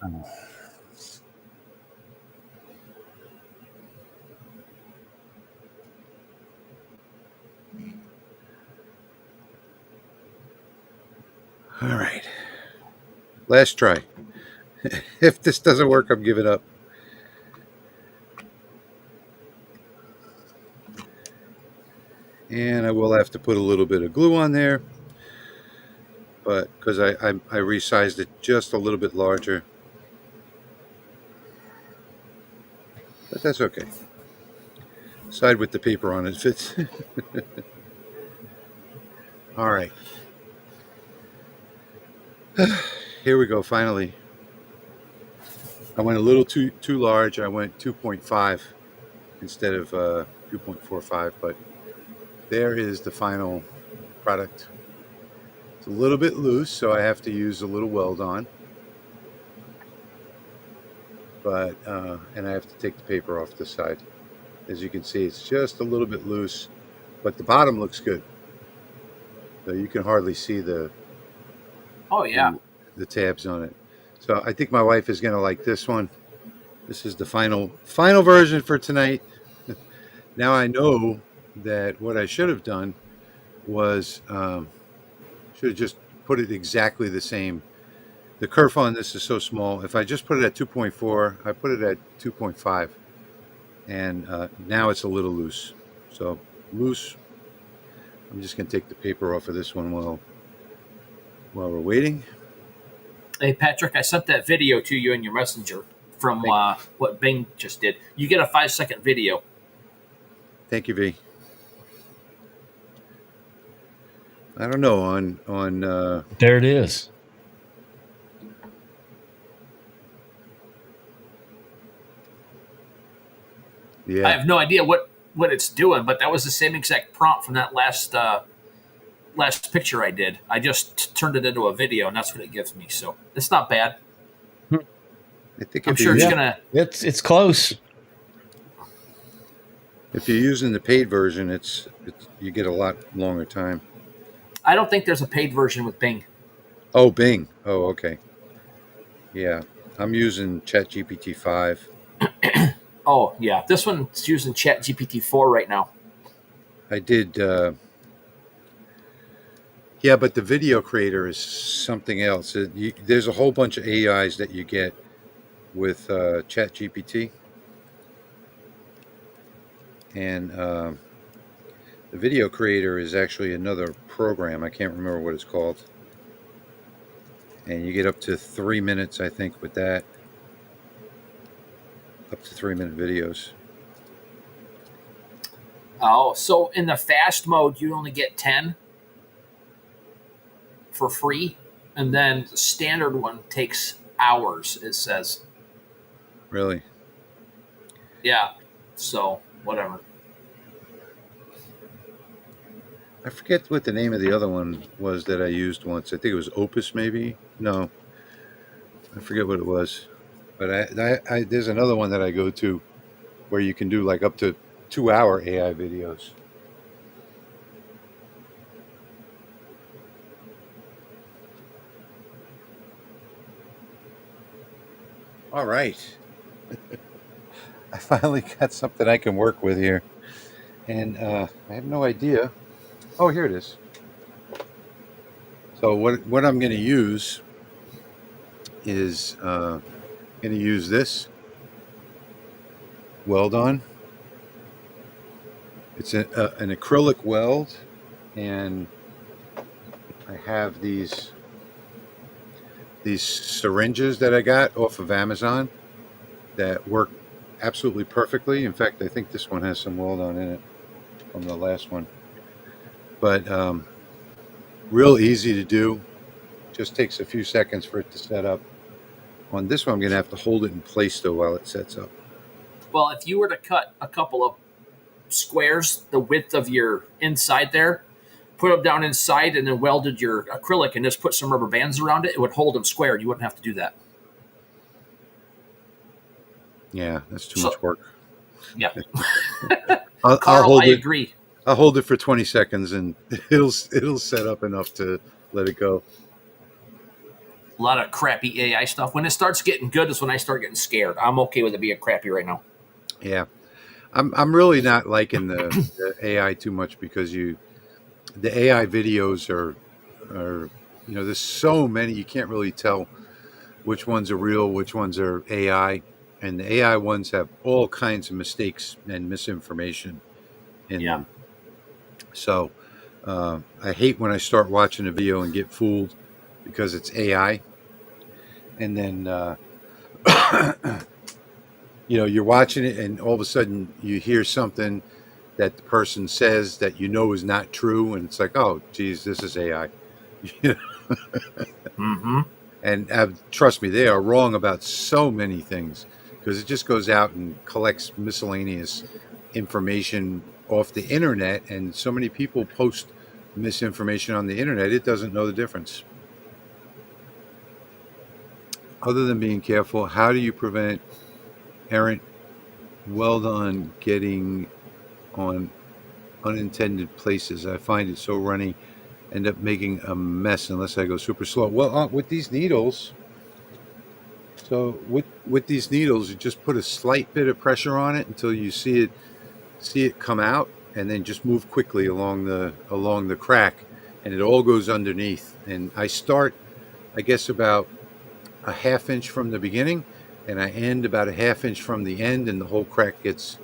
All right. Last try. If this doesn't work, I'm giving up. And I will have to put a little bit of glue on there, but because I resized it just a little bit larger. but that's okay. Side with the paper on it fits. All right. Here we go. Finally, I went a little too large. I went 2.5 instead of 2.45, but there is the final product. It's a little bit loose, so I have to use a little weld on, but and I have to take the paper off the side. As you can see, it's just a little bit loose, but the bottom looks good. So you can hardly see Oh yeah. the, the tabs on it. So I think my wife is going to like this one. This is the final version for tonight. Now I know that what I should have done was should have just put it exactly the same. The kerf on this is so small. If I just put it at 2.4, I put it at 2.5, and now it's a little loose. So loose. I'm just going to take the paper off of this one while we're waiting. Hey Patrick, I sent that video to you in your messenger from what Bing just did. You get a 5-second video. Thank you, V. I don't know on. There it is. Yeah. I have no idea what it's doing, but that was the same exact prompt from that last picture I did. I just turned it into a video, and that's what it gives me. So it's not bad. I think I'm sure it's gonna. It's close. If you're using the paid version, it's you get a lot longer time. I don't think there's a paid version with Bing. Oh, Bing. Oh, okay. Yeah, I'm using ChatGPT 5. Oh yeah, this one's using ChatGPT 4 right now. I did. Yeah, but the video creator is something else. There's a whole bunch of AIs that you get with ChatGPT, and the video creator is actually another program. I can't remember what it's called. And you get up to 3 minutes, I think, with that. Up to 3-minute videos. Oh, so in the fast mode, you only get 10 for free, and then the standard one takes hours. It says. Really? Yeah. So whatever. I forget what the name of the other one was that I used once. I think it was Opus, maybe. No, I forget what it was. But there's another one that I go to where you can do like up to 2-hour AI videos. All right. I finally got something I can work with here. And I have no idea. Oh, here it is. So what I'm going to use is going to use this weld on. It's an acrylic weld, and I have these syringes that I got off of Amazon that work absolutely perfectly. In fact, I think this one has some weld on in it from the last one. But real easy to do. Just takes a few seconds for it to set up. On this one, I'm going to have to hold it in place though while it sets up. Well, if you were to cut a couple of squares the width of your inside there, put them down inside, and then welded your acrylic and just put some rubber bands around it, it would hold them square. You wouldn't have to do that. Yeah, that's too much work. Yeah. I'll hold it. Agree. I'll hold it for 20 seconds and it'll set up enough to let it go. A lot of crappy AI stuff. When it starts getting good is when I start getting scared. I'm okay with it being crappy right now. Yeah. I'm really not liking the AI too much because the AI videos are there's so many you can't really tell which ones are real, which ones are AI, and the AI ones have all kinds of mistakes and misinformation in them. So I hate when I start watching a video and get fooled because it's AI, and then you're watching it and all of a sudden you hear something that the person says that is not true, and it's like, oh geez, this is AI. Mm-hmm. And trust me, they are wrong about so many things, because it just goes out and collects miscellaneous information off the internet, and so many people post misinformation on the internet, it doesn't know the difference. Other than being careful, how do you prevent errant weld on getting on unintended places? I find it so runny, end up making a mess unless I go super slow. Well, with these needles, so with these needles, you just put a slight bit of pressure on it until you see it come out, and then just move quickly along the crack, and it all goes underneath. And I start, I guess, about a half inch from the beginning, and I end about a half inch from the end, and the whole crack gets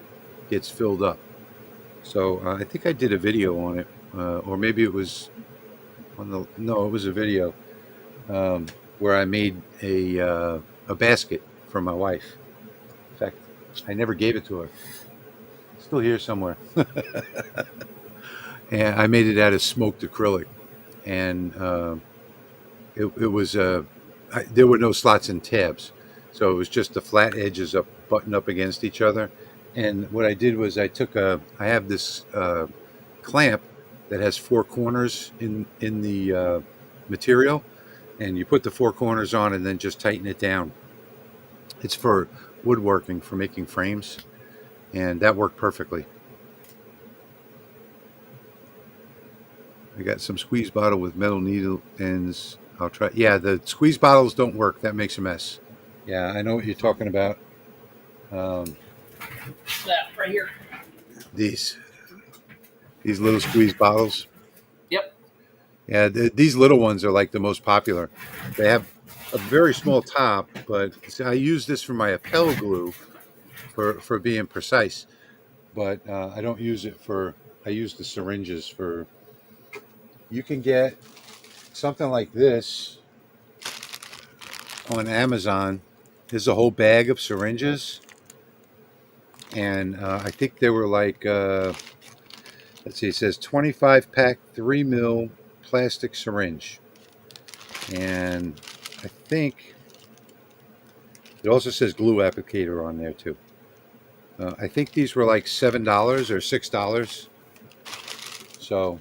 filled up. So I think I did a video on it, or maybe it was on the no, it was a video, where I made a basket for my wife. In fact, I never gave it to her. It's still here somewhere. And I made it out of smoked acrylic, and it was there were no slots and tabs, so it was just the flat edges up buttoned up against each other. And what I did was I have this clamp that has four corners in the material, and you put the four corners on and then just tighten it down. It's for woodworking, for making frames, and that worked perfectly. I got some squeeze bottle with metal needle ends. I'll try. Yeah, the squeeze bottles don't work. That makes a mess. Yeah, I know what you're talking about. Um, That right here. these these little squeeze bottles. Yep. Yeah, these little ones are like the most popular. They have a very small top, but see, I use this for my Appel glue for being precise. But I don't use it for. I use the syringes for. You can get something like this on Amazon. There's a whole bag of syringes, and I think they were like, let's see, it says 25 pack 3 mil plastic syringe, and I think it also says glue applicator on there too. I think these were like $7 or $6, so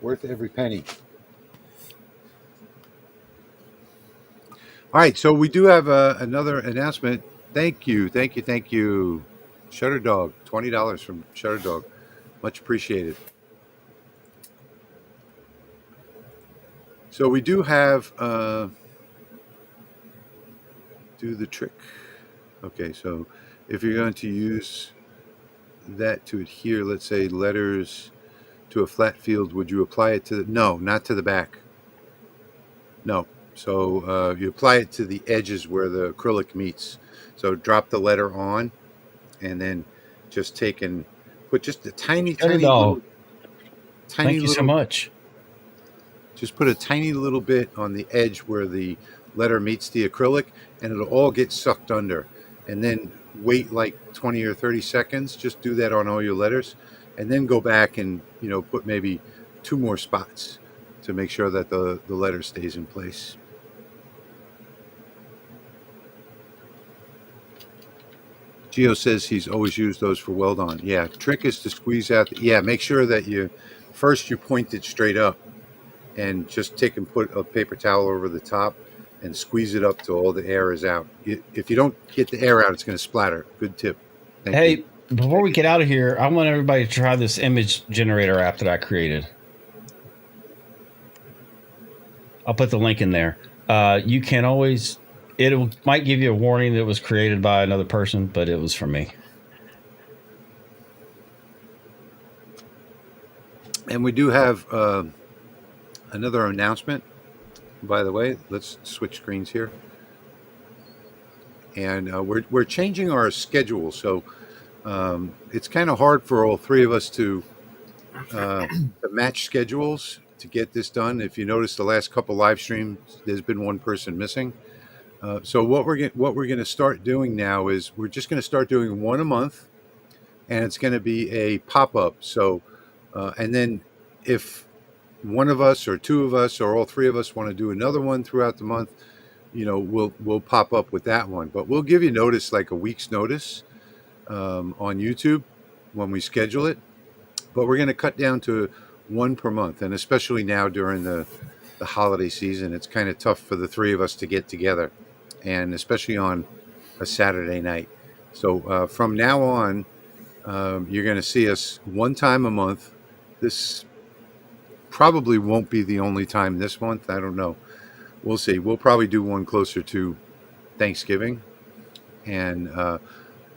worth every penny. All right, so we do have another announcement. Thank you, thank you, thank you, Shutter Dog. $20 from Shutter Dog, much appreciated. So we do have do the trick. Okay, so if you're going to use that to adhere, let's say letters to a flat field, would you apply it to no, not to the back. No. So you apply it to the edges where the acrylic meets. So drop the letter on, and then just take and put just a tiny, Shutter tiny dog. little, tiny Thank you so little, much. just put a tiny little bit on the edge where the letter meets the acrylic, and it'll all get sucked under. And then wait like 20 or 30 seconds. Just do that on all your letters, and then go back and put maybe two more spots to make sure that the letter stays in place. Geo says he's always used those for weld on. Yeah, trick is to squeeze out. Yeah, make sure that you point it straight up, and just take and put a paper towel over the top and squeeze it up till all the air is out. If you don't get the air out, it's going to splatter. Good tip. Thank you. Hey, before we get out of here, I want everybody to try this image generator app that I created. I'll put the link in there. You can always, it might give you a warning that it was created by another person, but it was from me. And we do have another announcement. By the way, let's switch screens here. And we're changing our schedule, so it's kind of hard for all three of us to match schedules to get this done. If you notice, the last couple live streams, there's been one person missing. So what we're going to start doing now is we're just going to start doing one a month, and it's going to be a pop up. So, and then if one of us or two of us or all three of us want to do another one throughout the month, we'll pop up with that one. But we'll give you notice, like a week's notice, on YouTube when we schedule it. But we're going to cut down to one per month, and especially now during the holiday season, it's kind of tough for the three of us to get together, and especially on a Saturday night. So from now on, you're going to see us one time a month. This probably won't be the only time this month. I don't know. We'll see. We'll probably do one closer to Thanksgiving, and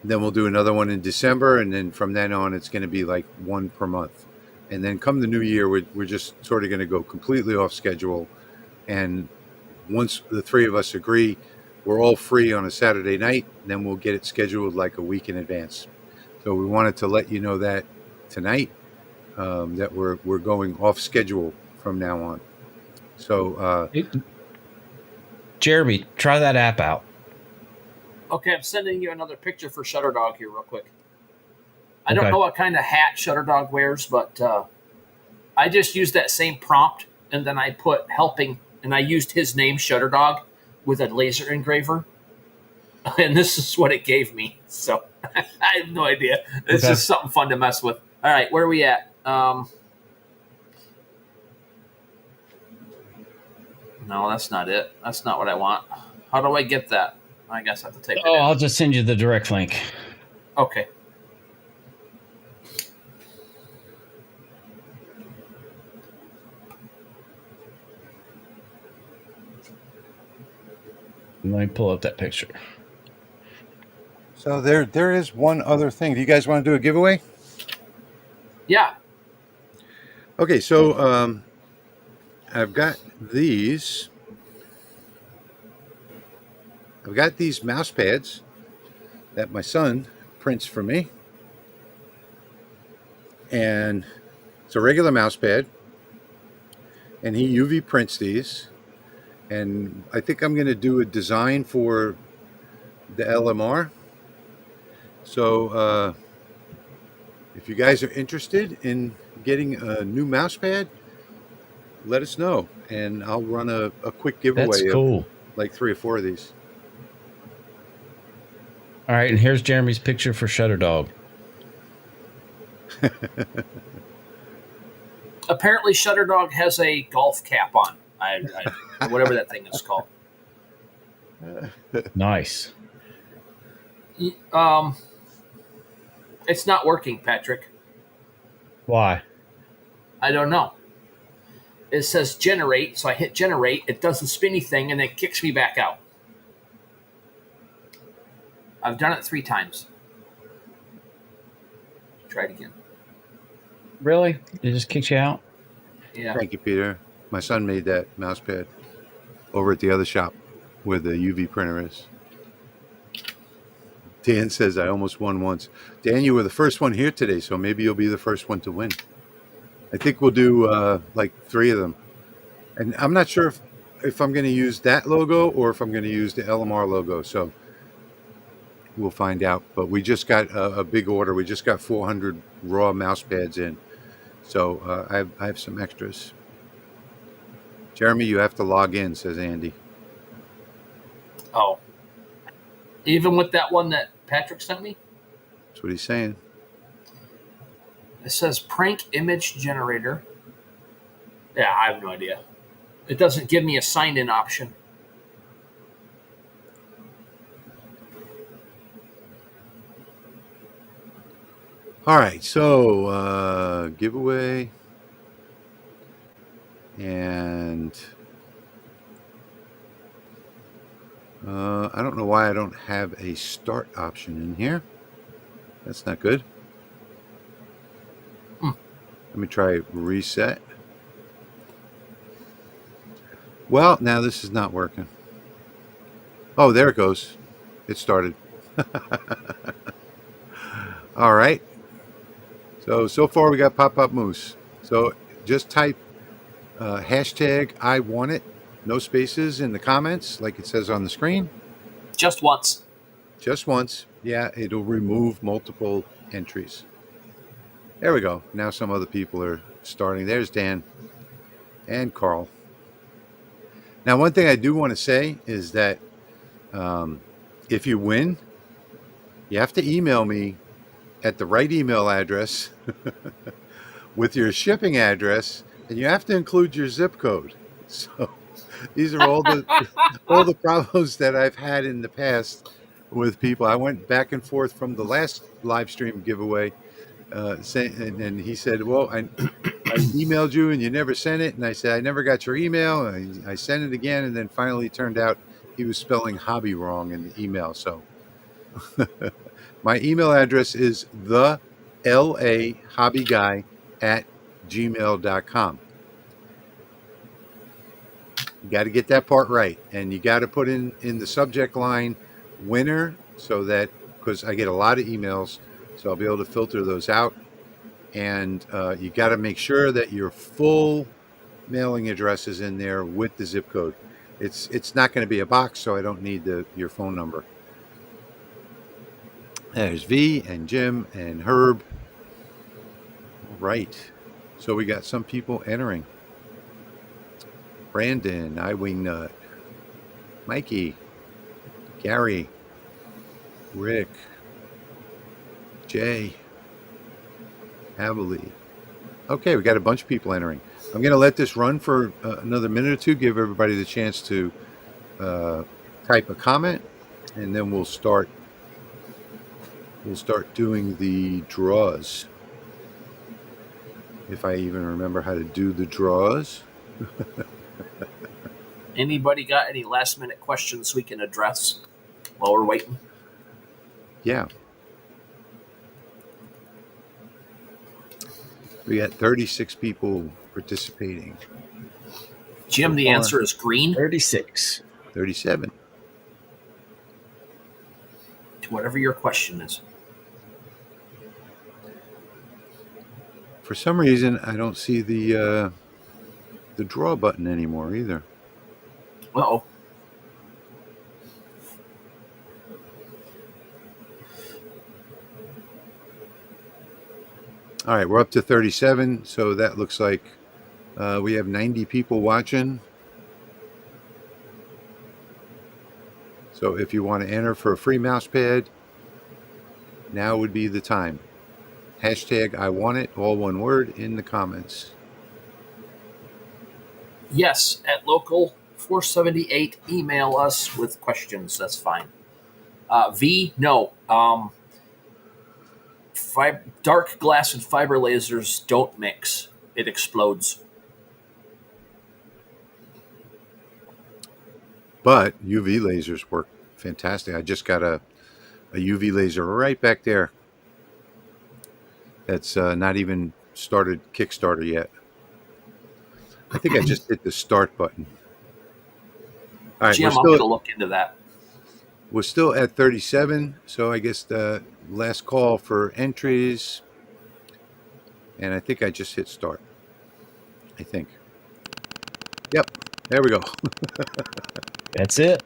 then we'll do another one in December, and then from then on, it's going to be like one per month. And then come the new year, we're just sort of going to go completely off schedule. And once the three of us agree, we're all free on a Saturday night, then we'll get it scheduled like a week in advance. So we wanted to let you know that tonight, that we're going off schedule from now on. So Jeremy, try that app out. Okay, I'm sending you another picture for Shutterdog here real quick. I don't know what kind of hat Shutterdog wears, but I just used that same prompt, and then I put helping, and I used his name, Shutterdog, with a laser engraver. And this is what it gave me. So I have no idea. It's just something fun to mess with. All right, where are we at? No, that's not it. That's not what I want. How do I get that? I guess I have to type it in. I'll just send you the direct link. Okay. Let me pull up that picture. So there is one other thing. Do you guys want to do a giveaway? Yeah. Okay, so I've got these. I've got these mouse pads that my son prints for me. And it's a regular mouse pad. And he UV prints these. And I think I'm going to do a design for the LMR. So if you guys are interested in getting a new mouse pad, let us know. And I'll run a quick giveaway. That's cool. Of like 3 or 4 of these. All right, and here's Jeremy's picture for Shutterdog. Apparently, Shutterdog has a golf cap on. Whatever that thing is called. Nice. It's not working, Patrick. Why? I don't know. It says generate, so I hit generate. It does the spinny thing, and then it kicks me back out. I've done it 3 times. Try it again. Really? It just kicks you out? Yeah. Thank you, Peter. My son made that mouse pad over at the other shop where the UV printer is. Dan says I almost won once. Dan, you were the first one here today, so maybe you'll be the first one to win. I think we'll do like 3 of them. And I'm not sure if I'm going to use that logo or if I'm going to use the LMR logo. So we'll find out. But we just got a big order. We just got 400 raw mouse pads in. So I have some extras. Jeremy, you have to log in, says Andy. Oh. Even with that one that Patrick sent me? That's what he's saying. It says prank image generator. Yeah, I have no idea. It doesn't give me a sign-in option. All right, so giveaway. And I don't know why I don't have a start option in here. That's not good. Let me try reset. Well, now this is not working. Oh, there it goes. It started. All right. So far we got Pop Up Moose. So just type hashtag I want it No spaces in the comments like it says on the screen. Just once. Just once. Yeah, it'll remove multiple entries. There we go. Now some other people are starting. There's Dan and Carl. Now, one thing I do want to say is that if you win, you have to email me at the right email address with your shipping address, and you have to include your zip code. So these are all the problems that I've had in the past with people. I went back and forth from the last live stream giveaway, and he said, "Well, I emailed you and you never sent it," and I said, "I never got your email." And I sent it again, and then finally it turned out he was spelling hobby wrong in the email. So my email address is thelasermakersrealm@gmail.com. You got to get that part right, and you got to put in the subject line winner, so that, because I get a lot of emails, so I'll be able to filter those out. And you got to make sure that your full mailing address is in there with the zip code. It's not going to be a box, so I don't need your phone number. There's V and Jim and Herb. All right, so we got some people entering. Brandon, iWingnut, Mikey, Gary, Rick, Jay, Avali. Okay, we got a bunch of people entering. I'm going to let this run for another minute or two, give everybody the chance to type a comment, and then we'll start doing the draws. If I even remember how to do the draws. Anybody got any last minute questions we can address while we're waiting? Yeah. We got 36 people participating. Jim, the answer is green. 36. 37. To whatever your question is. For some reason, I don't see the draw button anymore either. Uh-oh. All right, we're up to 37, so that looks like we have 90 people watching. So if you want to enter for a free mouse pad, now would be the time. Hashtag I want it, all one word, in the comments. Yes, at local 478, email us with questions. That's fine. V, no. Dark glass and fiber lasers don't mix. It explodes. But UV lasers work fantastic. I just got a UV laser right back there. That's not even started Kickstarter yet. I think I just hit the start button. All right, Jim, I'm going to look into that. We're still at 37, so I guess the last call for entries. And I think I just hit start. I think. Yep, there we go. That's it.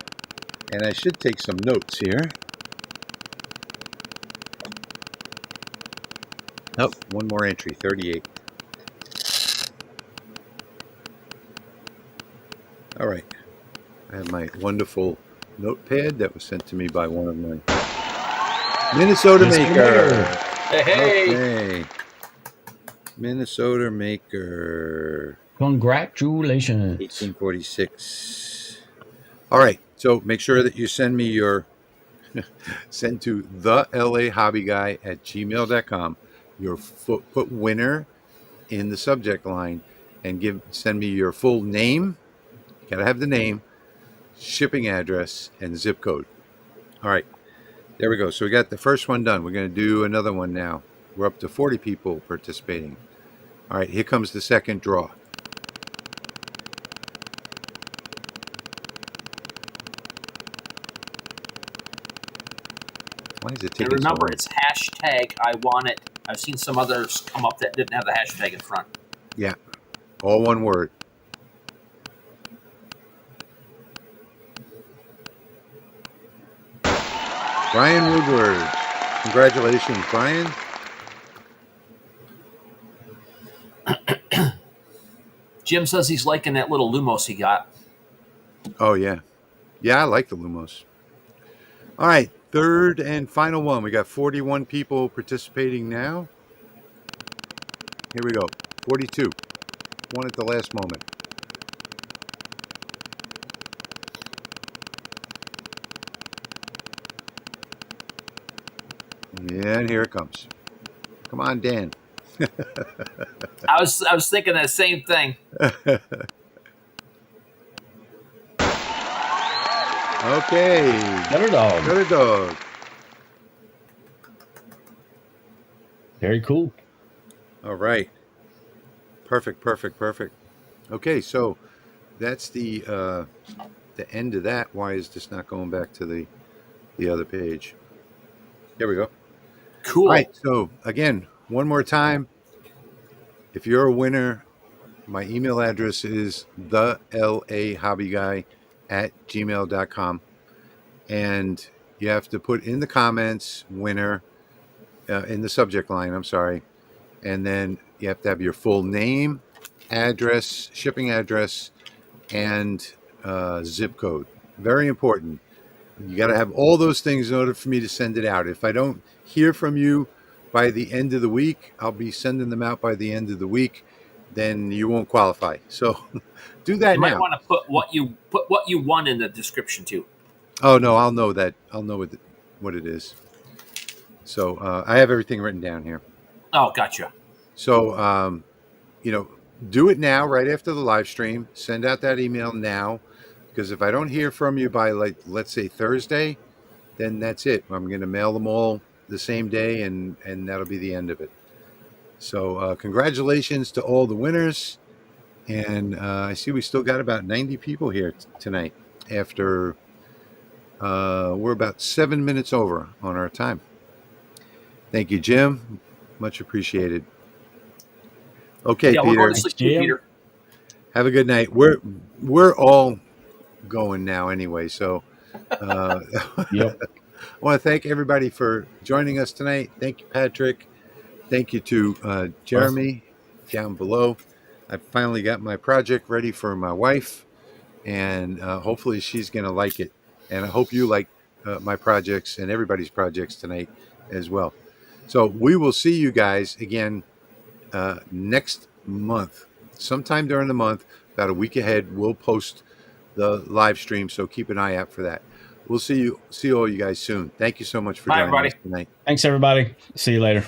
And I should take some notes here. Oh, one more entry, 38. All right. I have my wonderful notepad that was sent to me by one of my Minnesota Maker. Hey. Okay. Minnesota Maker. Congratulations. 1846. All right. So make sure that you send me your send to thelahobbiguy@gmail.com your put winner in the subject line and send me your full name. You gotta have the name, shipping address, and zip code. All right. There we go. So we got the first one done. We're going to do another one now. We're up to 40 people participating. All right, here comes the second draw. Why is it taking And remember, so long? it's hashtag I want it. I've seen some others come up that didn't have the hashtag in front. Yeah, all one word. Brian Woodward. Congratulations, Brian. Jim says he's liking that little Lumos he got. Oh, yeah. Yeah, I like the Lumos. All right, third and final one. We got 41 people participating now. Here we go. 42. One at the last moment. Yeah, and here it comes. Come on, Dan. I was thinking that same thing. Okay. Gutter dog. Gutter dog. Very cool. All right. Perfect. Okay, so that's the end of that. Why is this not going back to the other page? There we go. Cool. All right. So again, one more time. If you're a winner, my email address is thelasermakersrealm@gmail.com. And you have to put in the comments winner in the subject line. I'm sorry. And then you have to have your full name, address, shipping address, and zip code. Very important. You got to have all those things in order for me to send it out. If I don't hear from you by the end of the week, I'll be sending them out by the end of the week. Then you won't qualify. So do that You now. might want to put what you won in the description too. Oh no, I'll know that. I'll know what it is. So I have everything written down here. Oh, gotcha. So do it now, right after the live stream. Send out that email now, because if I don't hear from you by, like, let's say Thursday, then that's it. I'm going to mail them all the same day, and that'll be the end of it. So congratulations to all the winners. And I see we still got about 90 people here tonight after we're about 7 minutes over on our time. Thank you, Jim. Much appreciated. Okay, Yeah, Peter. we're going to sleep too, Peter. Have a good night. We're all going now anyway. So Yep. I want to thank everybody for joining us tonight. Thank you, Patrick. Thank you to Jeremy down below. I finally got my project ready for my wife, and hopefully she's going to like it. And I hope you like my projects and everybody's projects tonight as well. So we will see you guys again next month. Sometime during the month, about a week ahead, we'll post the live stream. So keep an eye out for that. We'll see all you guys soon. Thank you so much for joining us tonight. Thanks, everybody. See you later.